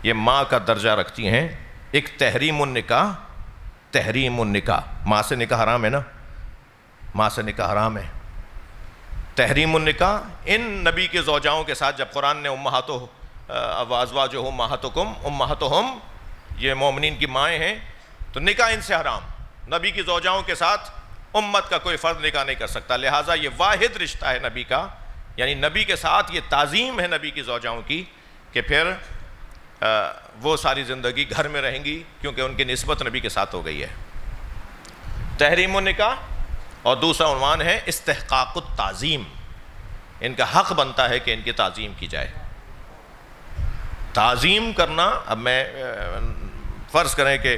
یہ ماں کا درجہ رکھتی ہیں. ایک تحریم النکاح. تحریم النکاح، ماں سے نکاح حرام ہے نا، ماں سے نکاح حرام ہے. تحریم النکاح ان نبی کے زوجاؤں کے ساتھ، جب قرآن نے ازواجہم امہاتکم امہاتہم، یہ مومنین کی مائیں ہیں، تو نکاح ان سے حرام. نبی کی زوجاؤں کے ساتھ امت کا کوئی فرد نکاح نہیں کر سکتا. لہٰذا یہ واحد رشتہ ہے نبی کا، یعنی نبی کے ساتھ یہ تعظیم ہے نبی کی زوجاؤں کی کہ پھر وہ ساری زندگی گھر میں رہیں گی، کیونکہ ان کی نسبت نبی کے ساتھ ہو گئی ہے. تحریم النکاح. اور دوسرا عنوان ہے استحقاق التعظیم. ان کا حق بنتا ہے کہ ان کی تعظیم کی جائے. تعظیم کرنا، اب میں فرض کریں کہ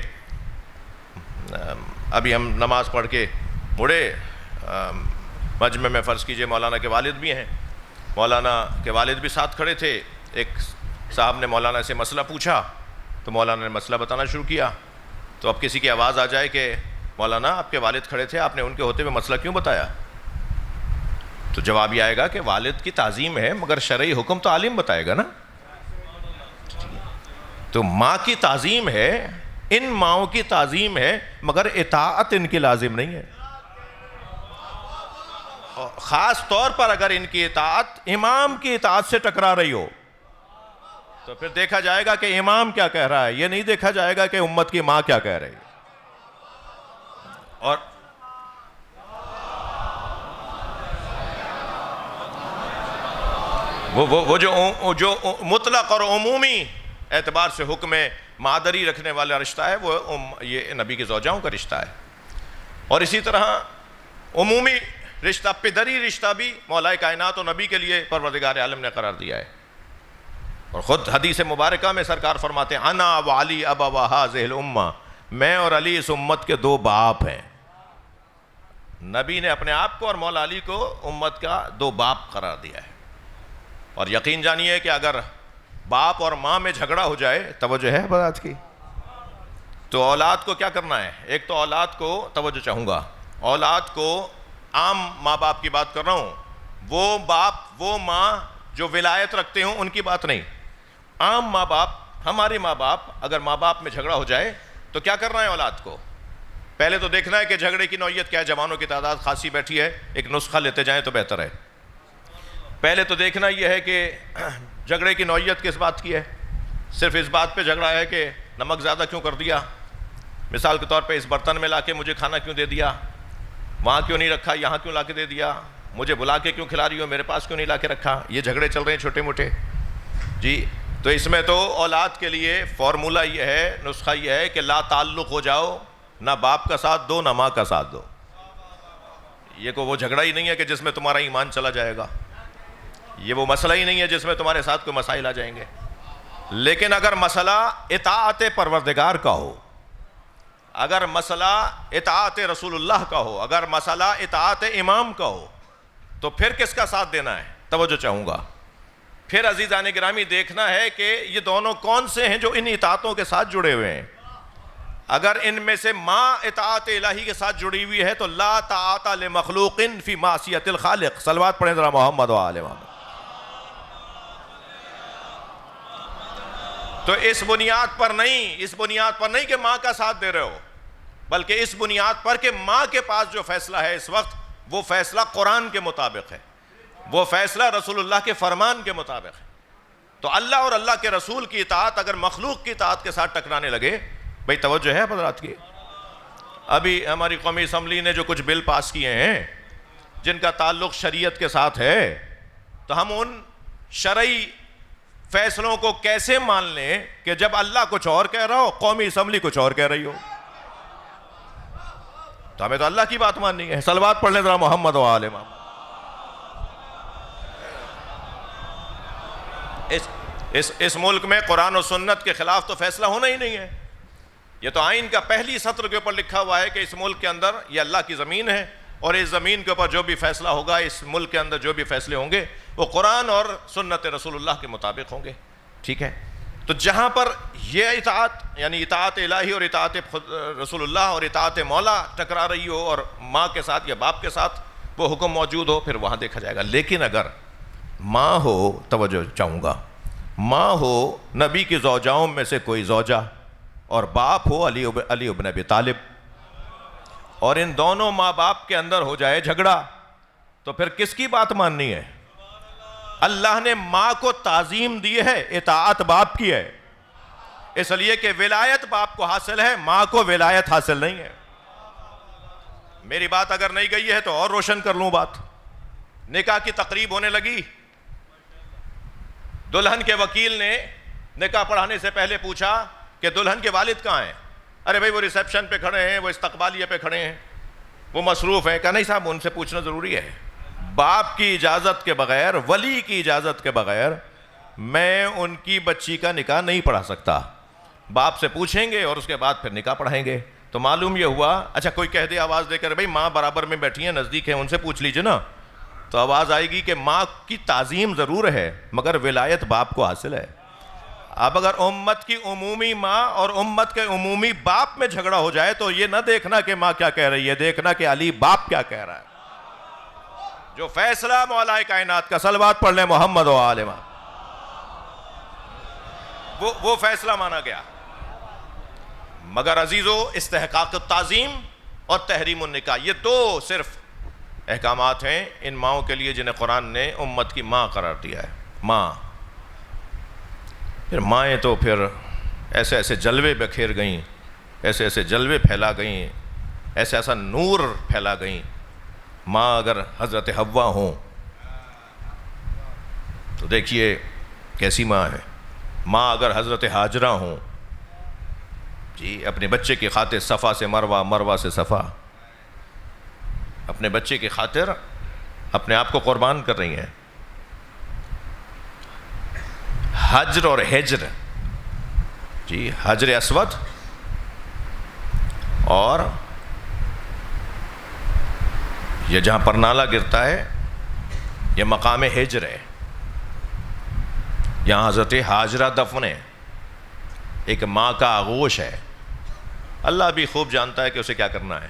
ابھی ہم نماز پڑھ کے مڑے مجمع میں، فرض کیجئے مولانا کے والد بھی ہیں، مولانا کے والد بھی ساتھ کھڑے تھے. ایک صاحب نے مولانا سے مسئلہ پوچھا تو مولانا نے مسئلہ بتانا شروع کیا. تو اب کسی کی آواز آ جائے کہ مولانا آپ کے والد کھڑے تھے، آپ نے ان کے ہوتے ہوئے مسئلہ کیوں بتایا؟ تو جواب یہ آئے گا کہ والد کی تعظیم ہے، مگر شرعی حکم تو عالم بتائے گا نا. تو ماں کی تعظیم ہے، ان ماؤں کی تعظیم ہے، مگر اطاعت ان کی لازم نہیں ہے. خاص طور پر اگر ان کی اطاعت امام کی اطاعت سے ٹکرا رہی ہو تو پھر دیکھا جائے گا کہ امام کیا کہہ رہا ہے، یہ نہیں دیکھا جائے گا کہ امت کی ماں کیا کہہ رہی ہے. اور وہ جو مطلق اور عمومی اعتبار سے حکم مادری رکھنے والا رشتہ ہے، وہ یہ نبی کی زوجاؤں کا رشتہ ہے. اور اسی طرح عمومی رشتہ پدری رشتہ بھی مولا کائنات و نبی کے لیے پروردگار عالم نے قرار دیا ہے. اور خود حدیث مبارکہ میں سرکار فرماتے ہیں انا و علی ابوا ھذہ الامہ، میں اور علی اس امت کے دو باپ ہیں. نبی نے اپنے آپ کو اور مولا علی کو امت کا دو باپ قرار دیا ہے. اور یقین جانیے کہ اگر باپ اور ماں میں جھگڑا ہو جائے، توجہ ہے بات کی، تو اولاد کو کیا کرنا ہے؟ ایک تو اولاد کو توجہ چاہوں گا، اولاد کو عام ماں باپ کی بات کر رہا ہوں، وہ باپ وہ ماں جو ولایت رکھتے ہوں ان کی بات نہیں. عام ماں باپ، ہمارے ماں باپ، اگر ماں باپ میں جھگڑا ہو جائے تو کیا کرنا ہے اولاد کو؟ پہلے تو دیکھنا ہے کہ جھگڑے کی نوعیت کیا ہے. جوانوں کی تعداد خاصی بیٹھی ہے، ایک نسخہ لیتے جائیں تو بہتر ہے. پہلے تو دیکھنا یہ ہے کہ جھگڑے کی نوعیت کس بات کی ہے. صرف اس بات پہ جھگڑا ہے کہ نمک زیادہ کیوں کر دیا، مثال کے طور پہ اس برتن میں لا کے مجھے کھانا کیوں دے دیا، وہاں کیوں نہیں رکھا، یہاں کیوں لا کے دے دیا، مجھے بلا کے کیوں کھلا رہی ہو، میرے پاس کیوں نہیں لا کے رکھا. یہ جھگڑے چل رہے ہیں چھوٹے موٹے جی. تو اس میں تو اولاد کے لیے فارمولہ یہ ہے، نسخہ یہ ہے کہ لا تعلق ہو جاؤ، نہ باپ کا ساتھ دو نہ ماں کا ساتھ دو. یہ کوئی وہ جھگڑا ہی نہیں ہے کہ جس میں تمہارا ایمان چلا جائے گا، یہ وہ مسئلہ ہی نہیں ہے جس میں تمہارے ساتھ کوئی مسائل آ جائیں گے. لیکن اگر مسئلہ اطاعت پروردگار کا ہو، اگر مسئلہ اطاعت رسول اللہ کا ہو، اگر مسئلہ اطاعت امام کا ہو، تو پھر کس کا ساتھ دینا ہے؟ توجہ چاہوں گا. پھر عزیزان گرامی دیکھنا ہے کہ یہ دونوں کون سے ہیں جو ان اطاعتوں کے ساتھ جڑے ہوئے ہیں. اگر ان میں سے ماں اطاعت الہی کے ساتھ جڑی ہوئی ہے تو لا طاعت لمخلوق فی معصیت الخالق. صلوات پڑھیں ذرا محمد و آل محمد. تو اس بنیاد پر نہیں کہ ماں کا ساتھ دے رہے ہو، بلکہ اس بنیاد پر کہ ماں کے پاس جو فیصلہ ہے اس وقت، وہ فیصلہ قرآن کے مطابق ہے، وہ فیصلہ رسول اللہ کے فرمان کے مطابق ہے. تو اللہ اور اللہ کے رسول کی اطاعت اگر مخلوق کی اطاعت کے ساتھ ٹکرانے لگے، بھئی توجہ ہے حضرات کی. ابھی ہماری قومی اسمبلی نے جو کچھ بل پاس کیے ہیں جن کا تعلق شریعت کے ساتھ ہے، تو ہم ان شرعی فیصلوں کو کیسے مان لیں کہ جب اللہ کچھ اور کہہ رہا ہو، قومی اسمبلی کچھ اور کہہ رہی ہو؟ تو ہمیں تو اللہ کی بات ماننی ہے. صلوات پڑھ لیں ذرا محمد و آل محمد. اس ملک میں قرآن و سنت کے خلاف تو فیصلہ ہونا ہی نہیں ہے. یہ تو آئین کا پہلی سطر کے اوپر لکھا ہوا ہے کہ اس ملک کے اندر یہ اللہ کی زمین ہے، اور اس زمین کے اوپر جو بھی فیصلہ ہوگا، اس ملک کے اندر جو بھی فیصلے ہوں گے، وہ قرآن اور سنت رسول اللہ کے مطابق ہوں گے. ٹھیک ہے. تو جہاں پر یہ اطاعت یعنی اطاعت الہی اور اطاعت رسول اللہ اور اطاعت مولا ٹکرا رہی ہو اور ماں کے ساتھ یا باپ کے ساتھ وہ حکم موجود ہو، پھر وہاں دیکھا جائے گا. لیکن اگر ماں ہو، توجہ چاہوں گا، ماں ہو نبی کی زوجاؤں میں سے کوئی زوجہ، اور باپ ہو علی ابن ابی طالب، اور ان دونوں ماں باپ کے اندر ہو جائے جھگڑا، تو پھر کس کی بات ماننی ہے؟ اللہ نے ماں کو تعظیم دی ہے، اطاعت باپ کی ہے، اس لیے کہ ولایت باپ کو حاصل ہے، ماں کو ولایت حاصل نہیں ہے. میری بات اگر نہیں گئی ہے تو اور روشن کر لوں بات. نکاح کی تقریب ہونے لگی، دلہن کے وکیل نے نکاح پڑھانے سے پہلے پوچھا کہ دلہن کے والد کہاں ہیں؟ ارے بھائی وہ ریسیپشن پہ کھڑے ہیں، وہ استقبالیہ پہ کھڑے ہیں، وہ مصروف ہیں. کہا نہیں صاحب، ان سے پوچھنا ضروری ہے. باپ کی اجازت کے بغیر، ولی کی اجازت کے بغیر میں ان کی بچی کا نکاح نہیں پڑھا سکتا. باپ سے پوچھیں گے اور اس کے بعد پھر نکاح پڑھائیں گے. تو معلوم یہ ہوا، اچھا کوئی کہہ دے آواز دے کر، بھائی ماں برابر میں بیٹھی ہیں، نزدیک ہیں، ان سے پوچھ لیجئے نا، تو آواز آئے گی کہ ماں کی تعظیم ضرور ہے مگر ولایت باپ کو حاصل ہے. اب اگر امت کی عمومی ماں اور امت کے عمومی باپ میں جھگڑا ہو جائے تو یہ نہ دیکھنا کہ ماں کیا کہہ رہی ہے، دیکھنا کہ علی باپ کیا کہہ رہا ہے. جو فیصلہ مولا کائنات کا، صلوات پڑھ لیں محمد و آل محمد، وہ فیصلہ مانا گیا. مگر عزیزو، استحقاق التعظیم اور تحریم النکاح، یہ دو صرف احکامات ہیں ان ماؤں کے لیے جنہیں قرآن نے امت کی ماں قرار دیا ہے. ماں، پھر مائیں تو پھر ایسے ایسے جلوے بکھیر گئیں، ایسے ایسے جلوے پھیلا گئیں، ایسا ایسا نور پھیلا گئیں. ماں اگر حضرت حوا ہوں تو دیکھیے کیسی ماں ہے. ماں اگر حضرت ہاجرہ ہوں، جی اپنے بچے کی خاطر صفا سے مروہ، مروہ سے صفا، اپنے بچے کی خاطر اپنے آپ کو قربان کر رہی ہیں. حجر اور ہجر، جی حجر اسود اور یہ جہاں پر نالا گرتا ہے یہ مقام ہجر ہے. یہاں حضرت حاجرہ دفن ہے، ایک ماں کا آغوش ہے. اللہ بھی خوب جانتا ہے کہ اسے کیا کرنا ہے.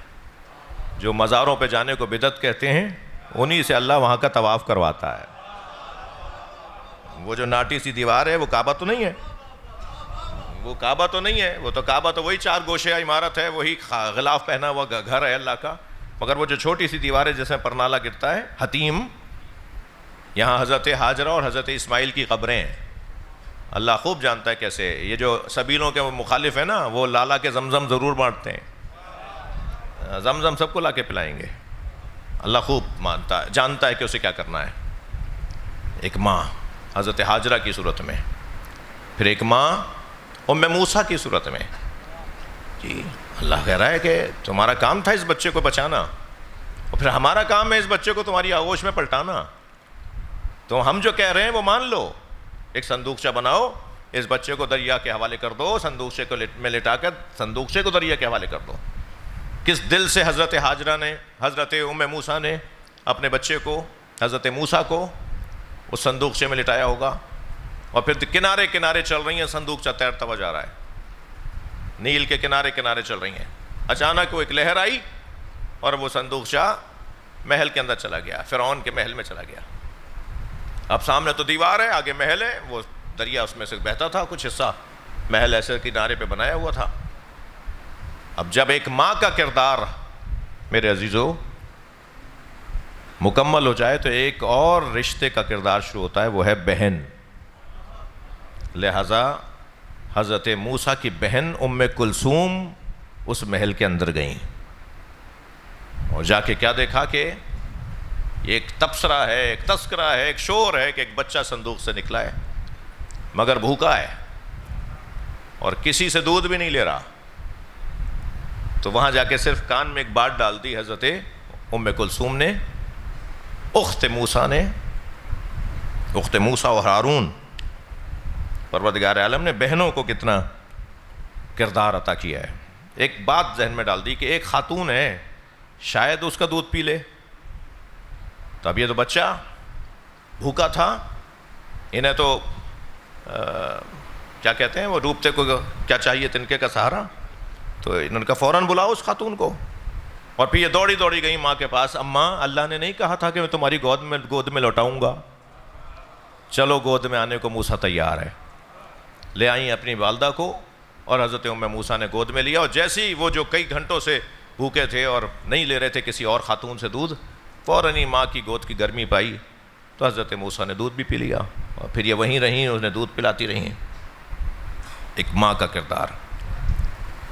جو مزاروں پہ جانے کو بدعت کہتے ہیں انہی سے اللہ وہاں کا طواف کرواتا ہے. وہ جو ناٹی سی دیوار ہے وہ کعبہ تو نہیں ہے، وہ کعبہ تو نہیں ہے، وہ تو کعبہ تو وہی 4 گوشہ عمارت ہے، وہی غلاف پہنا ہوا گھر ہے اللہ کا. مگر وہ جو چھوٹی سی دیوار ہے جس میں پرنالا گرتا ہے حتیم، یہاں حضرت حاجرہ اور حضرت اسماعیل کی قبریں ہیں. اللہ خوب جانتا ہے کیسے. یہ جو سبیلوں کے مخالف ہیں نا وہ لالا کے زمزم ضرور بانٹتے ہیں، زمزم سب کو لا کے پلائیں گے. اللہ خوب مانتا ہے، جانتا ہے کہ اسے کیا کرنا ہے. ایک ماں حضرت حاجرہ کی صورت میں، پھر ایک ماں ام موسیٰ کی صورت میں. جی اللہ کہہ رہا ہے کہ تمہارا کام تھا اس بچے کو بچانا، اور پھر ہمارا کام ہے اس بچے کو تمہاری آغوش میں پلٹانا. تو ہم جو کہہ رہے ہیں وہ مان لو. ایک صندوقچہ بناؤ، اس بچے کو دریا کے حوالے کر دو، صندوقچے کو میں لٹا کر صندوقچے کو دریا کے حوالے کر دو. کس دل سے حضرت حاجرہ نے، حضرت ام موسیٰ نے اپنے بچے کو، حضرت موسیٰ کو اس صندوقچے میں لٹایا ہوگا. اور پھر کنارے کنارے چل رہی ہیں، صندوقچہ تیرتا ہوا جا رہا ہے، نیل کے کنارے کنارے چل رہی ہیں. اچانک وہ ایک لہر آئی اور وہ صندوقچہ محل کے اندر چلا گیا، فرعون کے محل میں چلا گیا. اب سامنے تو دیوار ہے، آگے محل ہے، وہ دریا اس میں سے بہتا تھا، کچھ حصہ محل ایسے کنارے پہ بنایا ہوا تھا. اب جب ایک ماں کا کردار میرے عزیزو مکمل ہو جائے تو ایک اور رشتے کا کردار شروع ہوتا ہے، وہ ہے بہن. لہذا حضرت موسیٰ کی بہن ام کلثوم اس محل کے اندر گئیں اور جا کے کیا دیکھا کہ ایک تبصرہ ہے، ایک تذکرہ ہے، ایک شور ہے کہ ایک بچہ صندوق سے نکلا ہے مگر بھوکا ہے اور کسی سے دودھ بھی نہیں لے رہا. تو وہاں جا کے صرف کان میں ایک بات ڈال دی حضرت ام کلثوم نے، اخت موسیٰ نے، اخت موسیٰ اور ہارون. پروردگار عالم نے بہنوں کو کتنا کردار عطا کیا ہے. ایک بات ذہن میں ڈال دی کہ ایک خاتون ہے، شاید اس کا دودھ پی لے. تو اب یہ تو بچہ بھوکا تھا، انہیں تو کیا کہتے ہیں وہ ڈوبتے کو کیا چاہیے، تنکے کا سہارا. تو انہوں نے فوراً بلاؤ اس خاتون کو. اور پھر یہ دوڑی دوڑی گئی ماں کے پاس. اماں اللہ نے نہیں کہا تھا کہ میں تمہاری گود میں لوٹاؤں گا؟ چلو گود میں آنے کو موسیٰ تیار ہے. لے آئیں اپنی والدہ کو اور حضرت ام موسیٰ نے گود میں لیا. اور جیسے ہی وہ جو کئی گھنٹوں سے بھوکے تھے اور نہیں لے رہے تھے کسی اور خاتون سے دودھ، فوراً ہی ماں کی گود کی گرمی پائی تو حضرت موسیٰ نے دودھ بھی پی لیا. اور پھر یہ وہیں رہیں، انہیں دودھ پلاتی رہیں. ایک ماں کا کردار،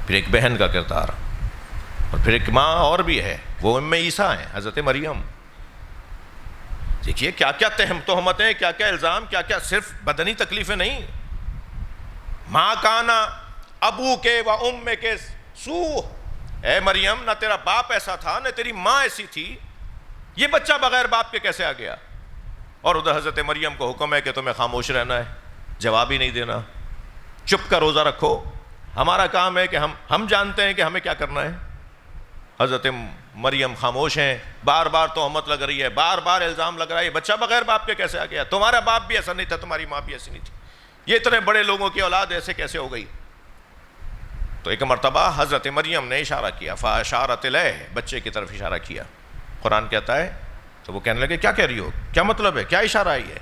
پھر ایک بہن کا کردار، اور پھر ایک ماں اور بھی ہے، وہ ام عیسیٰ ہیں، حضرت مریم. دیکھیے کیا کیا تہمتیں، کیا کیا الزام، کیا کیا صرف بدنی تکلیفیں نہیں. ماں کانا ابو کے و ام کے سو، اے مریم نہ تیرا باپ ایسا تھا نہ تیری ماں ایسی تھی، یہ بچہ بغیر باپ کے کیسے آ گیا؟ اور ادھر حضرت مریم کو حکم ہے کہ تمہیں خاموش رہنا ہے، جواب ہی نہیں دینا، چپ کا روزہ رکھو. ہمارا کام ہے کہ ہم جانتے ہیں کہ ہمیں کیا کرنا ہے. حضرت مریم خاموش ہیں. بار بار تہمت لگ رہی ہے، بار بار الزام لگ رہا ہے، یہ بچہ بغیر باپ کے کیسے آ گیا؟ تمہارا باپ بھی ایسا نہیں تھا، تمہاری ماں بھی ایسی نہیں تھی، یہ اتنے بڑے لوگوں کی اولاد ایسے کیسے ہو گئی؟ تو ایک مرتبہ حضرت مریم نے اشارہ کیا، فاشارت الیہ، بچے کی طرف اشارہ کیا. قرآن کہتا ہے تو وہ کہنے لگے کیا کہہ رہی ہو، کیا مطلب ہے، کیا اشارہ ہے یہ؟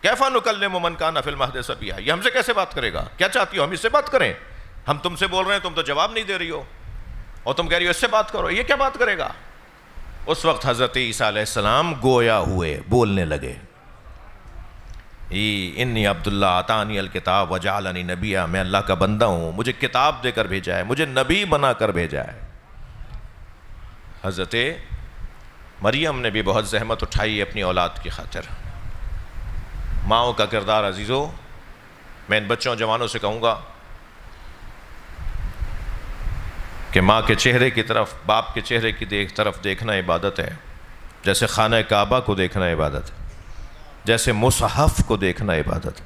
کیف نکلم من کان فی المہد صبیا، یہ ہم سے کیسے بات کرے گا؟ کیا چاہتی ہو ہم اس سے بات کریں؟ ہم تم سے بول رہے ہیں، تم تو جواب نہیں دے رہی ہو، اور تم کہہ رہی ہو اس سے بات کرو، یہ کیا بات کرے گا؟ اس وقت حضرت عیسیٰ علیہ السلام گویا ہوئے، بولنے لگے. انی عبداللہ آتانی الکتاب وجعلنی نبیا، میں اللہ کا بندہ ہوں، مجھے کتاب دے کر بھیجا ہے، مجھے نبی بنا کر بھیجا ہے. حضرت مریم نے بھی بہت زحمت اٹھائی اپنی اولاد کی خاطر. ماؤں کا کردار عزیزو، میں ان بچوں جوانوں سے کہوں گا کہ ماں کے چہرے کی طرف، باپ کے چہرے کی طرف دیکھنا عبادت ہے. جیسے خانہ کعبہ کو دیکھنا عبادت ہے، جیسے مصحف کو دیکھنا عبادت ہے،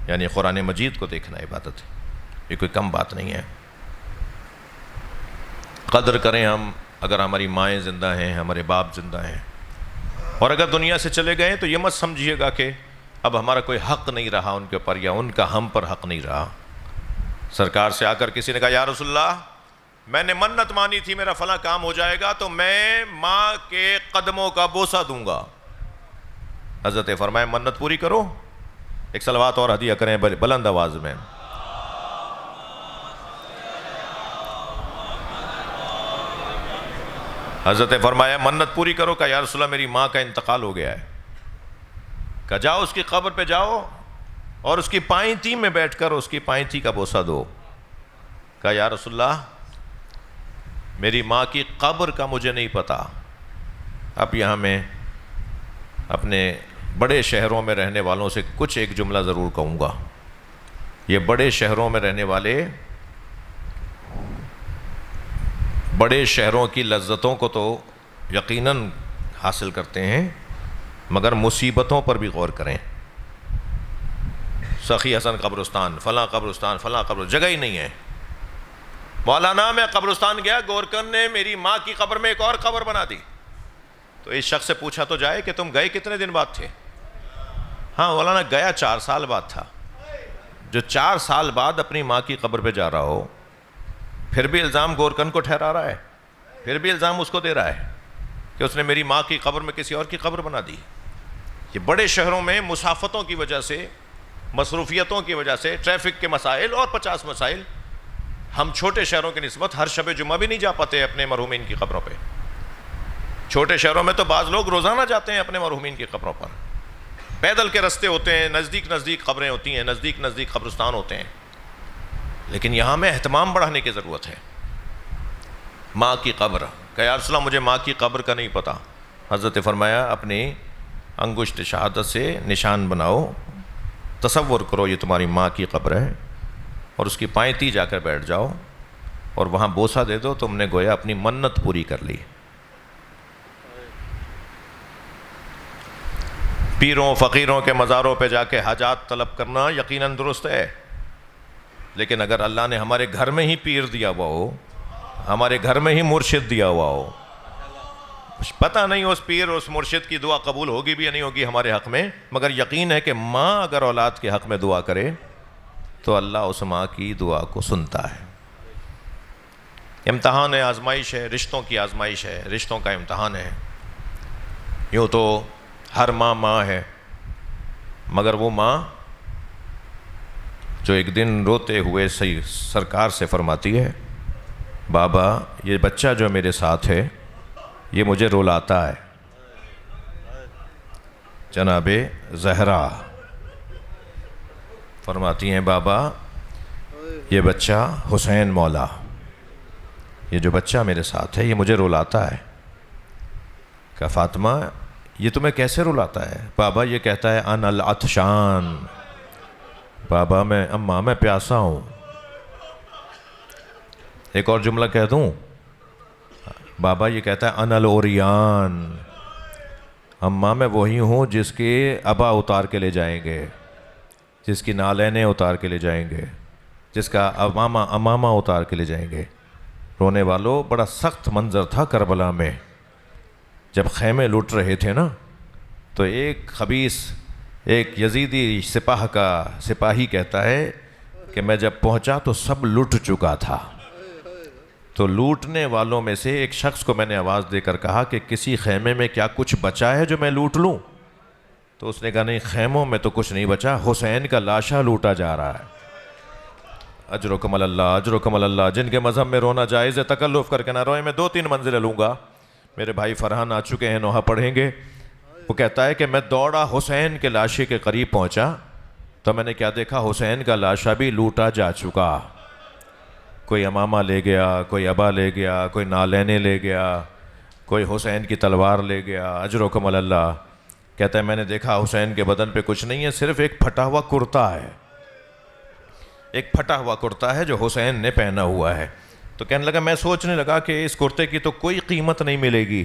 یعنی قرآن مجید کو دیکھنا عبادت ہے۔ یہ کوئی کم بات نہیں ہے۔ قدر کریں ہم، اگر ہماری مائیں زندہ ہیں، ہمارے باپ زندہ ہیں، اور اگر دنیا سے چلے گئے تو یہ مت سمجھیے گا کہ اب ہمارا کوئی حق نہیں رہا ان کے اوپر، یا ان کا ہم پر حق نہیں رہا۔ سرکار سے آ کر کسی نے کہا یا رسول اللہ میں نے منت مانی تھی میرا فلاں کام ہو جائے گا تو میں ماں کے قدموں کا بوسہ دوں گا۔ حضرت فرمائے منت پوری کرو، ایک صلوات اور ہدیہ کریں بلند آواز میں۔ حضرت فرمایا منت پوری کرو، کہا یا رسول اللہ میری ماں کا انتقال ہو گیا ہے۔ کہا جاؤ اس کی قبر پہ جاؤ اور اس کی پائنتی میں بیٹھ کر اس کی پائنتی کا بوسہ دو۔ کہا یا رسول اللہ میری ماں کی قبر کا مجھے نہیں پتا۔ اب یہاں میں اپنے بڑے شہروں میں رہنے والوں سے کچھ ایک جملہ ضرور کہوں گا۔ یہ بڑے شہروں میں رہنے والے بڑے شہروں کی لذتوں کو تو یقیناً حاصل کرتے ہیں، مگر مصیبتوں پر بھی غور کریں۔ سخی حسن قبرستان، فلاں قبرستان، فلاں قبر، جگہ ہی نہیں ہے۔ مولانا میں قبرستان گیا، گورکن نے میری ماں کی قبر میں ایک اور قبر بنا دی۔ تو اس شخص سے پوچھا تو جائے کہ تم گئے کتنے دن بعد تھے؟ ہاں مولانا گیا 4 سال بعد تھا۔ جو 4 سال بعد اپنی ماں کی قبر پہ جا رہا ہو، پھر بھی الزام گورکن کو ٹھہرا رہا ہے، پھر بھی الزام اس کو دے رہا ہے کہ اس نے میری ماں کی قبر میں کسی اور کی قبر بنا دی۔ یہ بڑے شہروں میں مسافتوں کی وجہ سے، مصروفیتوں کی وجہ سے، ٹریفک کے مسائل اور 50 مسائل، ہم چھوٹے شہروں کی نسبت ہر شب جمعہ بھی نہیں جا پاتے اپنے مرحومین کی قبروں پہ۔ چھوٹے شہروں میں تو بعض لوگ روزانہ جاتے ہیں اپنے مرحومین کی قبروں پر، پیدل کے رستے ہوتے ہیں، نزدیک نزدیک قبریں ہوتی ہیں، نزدیک نزدیک قبرستان ہوتے ہیں، لیکن یہاں میں اہتمام بڑھانے کی ضرورت ہے۔ ماں کی قبر، کہ یا رسول اللہ مجھے ماں کی قبر کا نہیں پتا۔ حضرت فرمایا اپنی انگشت شہادت سے نشان بناؤ، تصور کرو یہ تمہاری ماں کی قبر ہے، اور اس کی پائنتی جا کر بیٹھ جاؤ اور وہاں بوسہ دے دو، تم نے گویا اپنی منت پوری کر لی۔ پیروں فقیروں کے مزاروں پہ جا کے حاجات طلب کرنا یقیناً درست ہے، لیکن اگر اللہ نے ہمارے گھر میں ہی پیر دیا ہوا ہو، ہمارے گھر میں ہی مرشد دیا ہوا ہو، پتہ نہیں اس پیر اس مرشد کی دعا قبول ہوگی بھی یا نہیں ہوگی ہمارے حق میں، مگر یقین ہے کہ ماں اگر اولاد کے حق میں دعا کرے تو اللہ اس ماں کی دعا کو سنتا ہے۔ امتحان ہے، آزمائش ہے، رشتوں کی آزمائش ہے، رشتوں کا امتحان ہے۔ یوں تو ہر ماں ہے، مگر وہ ماں جو ایک دن روتے ہوئے سرکار سے فرماتی ہے بابا یہ بچہ جو میرے ساتھ ہے یہ مجھے رلاتا ہے۔ جناب زہرا فرماتی ہیں بابا یہ بچہ حسین مولا، یہ جو بچہ میرے ساتھ ہے یہ مجھے رلاتا ہے۔ کہا فاطمہ یہ تمہیں کیسے رلاتا ہے؟ بابا یہ کہتا ہے ان العطشان، بابا اماں میں پیاسا ہوں۔ ایک اور جملہ کہہ دوں، بابا یہ کہتا ہے ان العریان، اماں میں وہی ہوں جس کے ابا اتار کے لے جائیں گے، جس کی نالینیں اتار کے لے جائیں گے، جس کا امامہ اتار کے لے جائیں گے۔ رونے والوں بڑا سخت منظر تھا کربلا میں، جب خیمے لوٹ رہے تھے نا، تو ایک خبیث ایک یزیدی سپاہی کہتا ہے کہ میں جب پہنچا تو سب لٹ چکا تھا، تو لوٹنے والوں میں سے ایک شخص کو میں نے آواز دے کر کہا کہ کسی خیمے میں کیا کچھ بچا ہے جو میں لوٹ لوں؟ تو اس نے کہا نہیں خیموں میں تو کچھ نہیں بچا، حسین کا لاشا لوٹا جا رہا ہے۔ اجرکم اللہ، اجرکم اللہ۔ جن کے مذہب میں رونا جائز ہے تکلف کر کے نہ روئیں۔ میں 2-3 منزلیں لوں گا، میرے بھائی فرحان آ چکے ہیں، نوحہ پڑھیں گے۔ وہ کہتا ہے کہ میں دوڑا حسین کے لاشے کے قریب پہنچا تو میں نے کیا دیکھا، حسین کا لاشا بھی لوٹا جا چکا۔ کوئی امامہ لے گیا، کوئی ابا لے گیا، کوئی نالینیں لے گیا، کوئی حسین کی تلوار لے گیا۔ اجرکم اللہ۔ کہتا ہے میں نے دیکھا حسین کے بدن پہ کچھ نہیں ہے، صرف ایک پھٹا ہوا کرتا ہے، ایک پھٹا ہوا کرتا ہے جو حسین نے پہنا ہوا ہے۔ تو کہنے لگا، میں سوچنے لگا کہ اس کرتے کی تو کوئی قیمت نہیں ملے گی،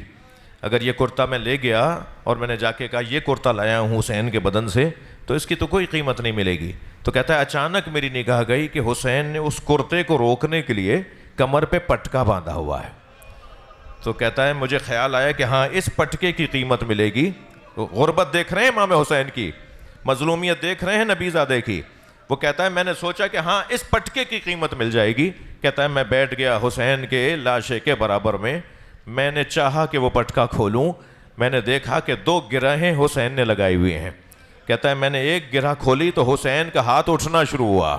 اگر یہ کرتا میں لے گیا اور میں نے جا کے کہا یہ کرتا لایا ہوں حسین کے بدن سے تو اس کی تو کوئی قیمت نہیں ملے گی. تو کہتا ہے اچانک میری نگاہ گئی کہ حسین نے اس کرتے کو روکنے کے لیے کمر پہ پٹکا باندھا ہوا ہے. تو کہتا ہے مجھے خیال آیا کہ ہاں اس پٹکے کی قیمت ملے گی. غربت دیکھ رہے ہیں امام حسین کی, مظلومیت دیکھ رہے ہیں نبی زادے کی. وہ کہتا ہے میں نے سوچا کہ ہاں اس پٹکے کی قیمت مل جائے گی. کہتا ہے میں بیٹھ گیا حسین کے لاشے کے برابر میں. میں نے چاہا کہ وہ پٹکا کھولوں, میں نے دیکھا کہ 2 گرہیں حسین نے لگائی ہوئی ہیں. کہتا ہے میں نے ایک گرہ کھولی تو حسین کا ہاتھ اٹھنا شروع ہوا.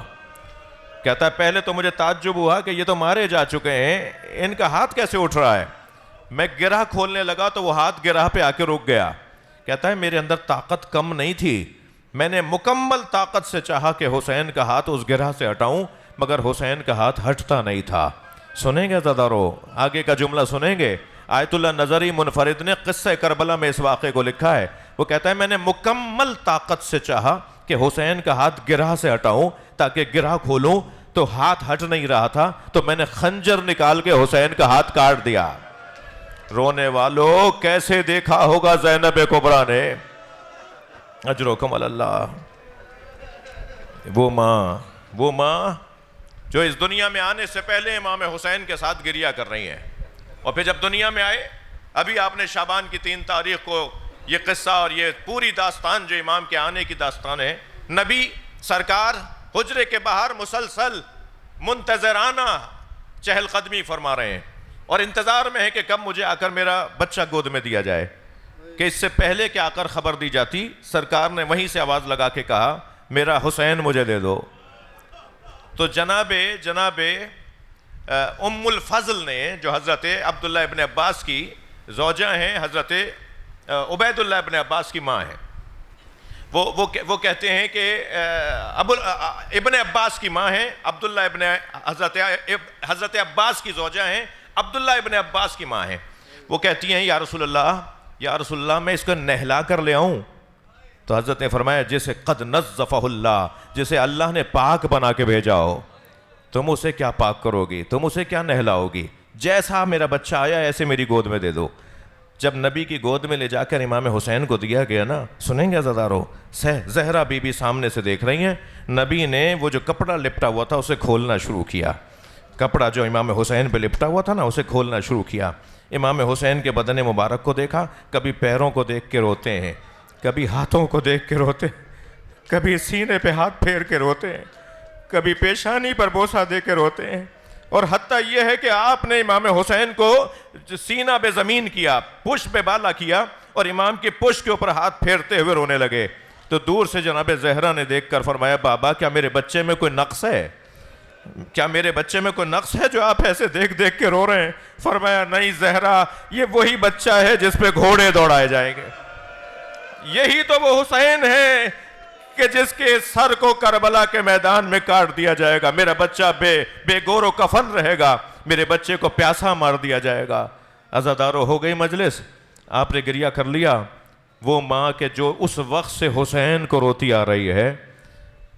کہتا ہے پہلے تو مجھے تعجب ہوا کہ یہ تو مارے جا چکے ہیں, ان کا ہاتھ کیسے اٹھ رہا ہے. میں گرہ کھولنے لگا تو وہ ہاتھ گرہ پہ آ کے رک گیا. کہتا ہے میرے اندر طاقت کم نہیں تھی, میں نے مکمل طاقت سے چاہا کہ حسین کا ہاتھ اس گرہ سے ہٹاؤں, مگر حسین کا ہاتھ ہٹتا نہیں تھا. سنیں گے زدارو, آگے کا جملہ سنیں گے. آیت اللہ نظری منفرد نے قصہ کربلا میں اس واقعے کو لکھا ہے. وہ کہتا ہے میں نے مکمل طاقت سے چاہا کہ حسین کا ہاتھ گرہ سے ہٹاؤں تاکہ گرہ کھولوں, تو ہاتھ ہٹ نہیں رہا تھا, تو میں نے خنجر نکال کے حسین کا ہاتھ کاٹ دیا. رونے والوں کیسے دیکھا ہوگا زینب کبریٰ نے, اجرکم اللہ. وہ ماں جو اس دنیا میں آنے سے پہلے امام حسین کے ساتھ گریہ کر رہی ہیں, اور پھر جب دنیا میں آئے, ابھی آپ نے شعبان کی 3 تاریخ کو یہ قصہ اور یہ پوری داستان جو امام کے آنے کی داستان ہے, نبی سرکار حجرے کے باہر مسلسل منتظرانہ چہل قدمی فرما رہے ہیں اور انتظار میں ہے کہ کب مجھے آ کر میرا بچہ گود میں دیا جائے. کہ اس سے پہلے کہ آ کر خبر دی جاتی, سرکار نے وہیں سے آواز لگا کے کہا میرا حسین مجھے دے دو. تو جناب ام الفضل نے, جو حضرت عبداللہ ابن عباس کی زوجہ ہیں, حضرت عبید اللہ ابن عباس کی ماں ہیں, وہ کہتے ہیں کہ ابن عباس کی ماں ہیں, عبداللہ ابن حضرت عباس کی زوجہ ہیں, عبداللہ ابن عباس کی ماں ہیں. وہ کہتی ہیں یا رسول اللہ میں اس کو نہلا کر لے آؤں. تو حضرت نے فرمایا جسے قد نظفہ اللہ, جسے اللہ نے پاک بنا کے بھیجا ہو, تم اسے کیا پاک کرو گی, تم اسے کیا نہلاؤ گی. جیسا میرا بچہ آیا ایسے میری گود میں دے دو. جب نبی کی گود میں لے جا کر امام حسین کو دیا گیا نا, سنیں گے عزادارو, زہرا بی بی سامنے سے دیکھ رہی ہیں, نبی نے وہ جو کپڑا لپٹا ہوا تھا اسے کھولنا شروع کیا. کپڑا جو امام حسین پہ لپٹا ہوا تھا نا, اسے کھولنا شروع کیا. امام حسین کے بدن مبارک کو دیکھا, کبھی پیروں کو دیکھ کے روتے ہیں, کبھی ہاتھوں کو دیکھ کے روتے, کبھی سینے پہ ہاتھ پھیر کے روتے ہیں, کبھی پیشانی پر بوسہ دے کے روتے ہیں. اور حتیٰ یہ ہے کہ آپ نے امام حسین کو سینہ بے زمین کیا, پشت پہ بالا کیا, اور امام کی پشت کے اوپر ہاتھ پھیرتے ہوئے رونے لگے. تو دور سے جناب زہرا نے دیکھ کر فرمایا بابا کیا میرے بچے میں کوئی نقص ہے, کیا میرے بچے میں کوئی نقص ہے جو آپ ایسے دیکھ دیکھ کے رو رہے ہیں. فرمایا نہیں زہرا, یہ وہی بچہ ہے جس پہ گھوڑے دوڑائے جائیں گے. یہی تو وہ حسین ہے کہ جس کے سر کو کربلا کے میدان میں کاٹ دیا جائے گا. میرا بچہ بے گور و کفن رہے گا, میرے بچے کو پیاسا مار دیا جائے گا. عزادارو ہو گئی مجلس, آپ نے گریہ کر لیا. وہ ماں کہ جو اس وقت سے حسین کو روتی آ رہی ہے,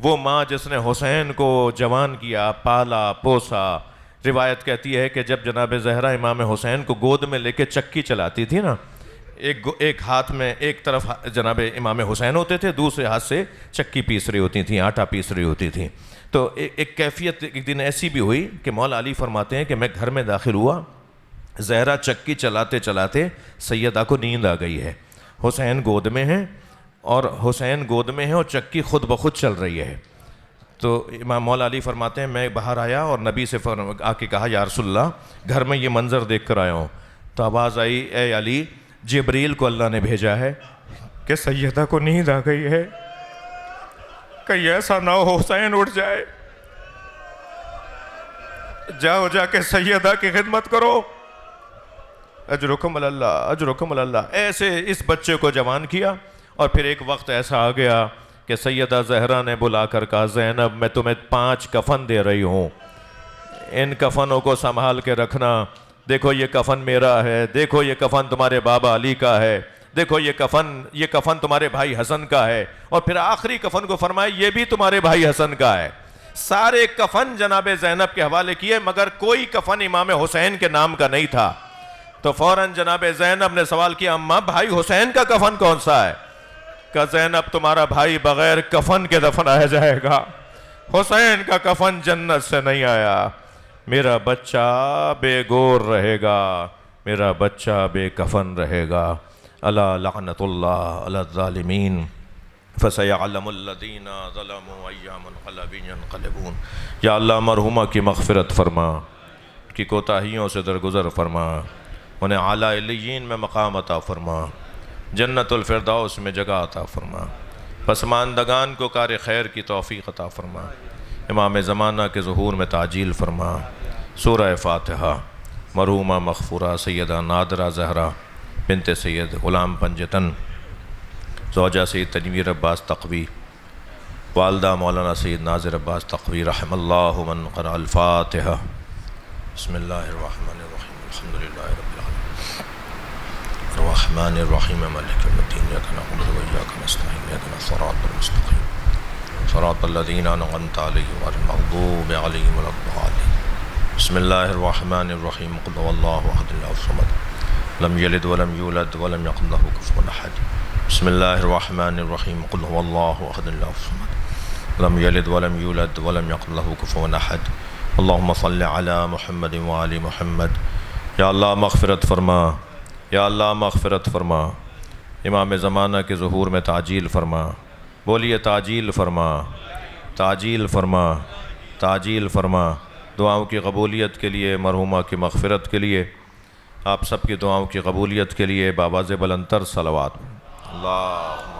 وہ ماں جس نے حسین کو جوان کیا, پالا پوسا. روایت کہتی ہے کہ جب جناب زہرا امام حسین کو گود میں لے کے چکی چلاتی تھی نا, ایک ہاتھ میں ایک طرف جناب امام حسین ہوتے تھے, دوسرے ہاتھ سے چکی پیس رہی ہوتی تھیں, آٹا پیس رہی ہوتی تھیں. تو ایک کیفیت ایک دن ایسی بھی ہوئی کہ مولا علی فرماتے ہیں کہ میں گھر میں داخل ہوا, زہرا چکی چلاتے چلاتے سیدہ کو نیند آ گئی ہے. حسین گود میں ہیں اور چکی خود بخود چل رہی ہے. تو امام مولا علی فرماتے ہیں میں باہر آیا اور نبی سے آ کے کہا یا رسول اللہ گھر میں یہ منظر دیکھ کر آیا ہوں. تو آواز آئی اے علی, جبریل کو اللہ نے بھیجا ہے کہ سیدہ کو نیند آ گئی ہے, کہیں ایسا نہ ہو حسین اٹھ جائے, جاؤ جا کے سیدہ کی خدمت کرو. اجرکم اللہ اجرکم اللہ. ایسے اس بچے کو جوان کیا. اور پھر ایک وقت ایسا آ گیا کہ سیدہ زہرا نے بلا کر کہا زینب میں تمہیں 5 کفن دے رہی ہوں, ان کفنوں کو سنبھال کے رکھنا. دیکھو یہ کفن میرا ہے, دیکھو یہ کفن تمہارے بابا علی کا ہے, دیکھو یہ کفن تمہارے بھائی حسن کا ہے. اور پھر آخری کفن کو فرمایا یہ بھی تمہارے بھائی حسن کا ہے. سارے کفن جناب زینب کے حوالے کیے, مگر کوئی کفن امام حسین کے نام کا نہیں تھا. تو فوراً جناب زینب نے سوال کیا اماں بھائی حسین کا کفن کون سا ہے؟ کہ زینب تمہارا بھائی بغیر کفن کے دفنایا جائے گا، حسین کا کفن جنت سے نہیں آیا، میرا بچہ بے گور رہے گا، میرا بچہ بے کفن رہے گا۔ الا لعنت اللہ علی الظالمین فسیعلم الذین ظلموا ای منقلب ینقلبون۔ یا اللہ مرحومہ کی مغفرت فرما، کی کوتاہیوں سے درگزر فرما، انہیں اعلیٰ علیین میں مقام عطا فرما، جنت الفردوس میں جگہ عطا فرما، پسماندگان کو کار خیر کی توفیق عطا فرما، امام زمانہ کے ظہور میں تعجیل فرما۔ سورہ فاتحہ۔ مرحومہ مغفورہ سیدہ نادرہ زہرا بنت سید غلام پنجتن، زوجہ سید تنویر عباس تقوی، والدہ مولانا سید ناظر عباس تقوی، رحم اللہ من قرأ الفاتحہ۔ بسم اللہ الرحمن الرحیم، الحمدللہ رب العالمین، الرحمن الرحیم، مالک یوم الدین، ایاک نعبد و ایاک نستعین، اهدنا الصراط المستقیم، صراط الذین انعمت علیہم غیر المغضوب علیہم ولا الضالین۔ بسم اللہ الرحمن الرحیم، قل هو اللہ احد اللہ الصمد، لم یلد ولم یولد ولم یکن له کفوا احد۔ بسم اللہ الرحمن الرحیم، قل هو اللہ احد اللہ الصمد، لم یلد ولم یولد ولم یکن له کفوا احد۔ اللہم صل علی محمد وآل محمد۔ یا اللہ مغفرت فرما، یا اللہ مغفرت فرما، امام زمانہ کے ظہور میں تعجیل فرما۔ بولیے تعجیل فرما، تعجیل فرما، تعجیل فرما۔ دعاؤں کی قبولیت کے لیے، مرحومہ کی مغفرت کے لیے، آپ سب کی دعاؤں کی قبولیت کے لیے بآواز بلند تر صلوات۔ اللہ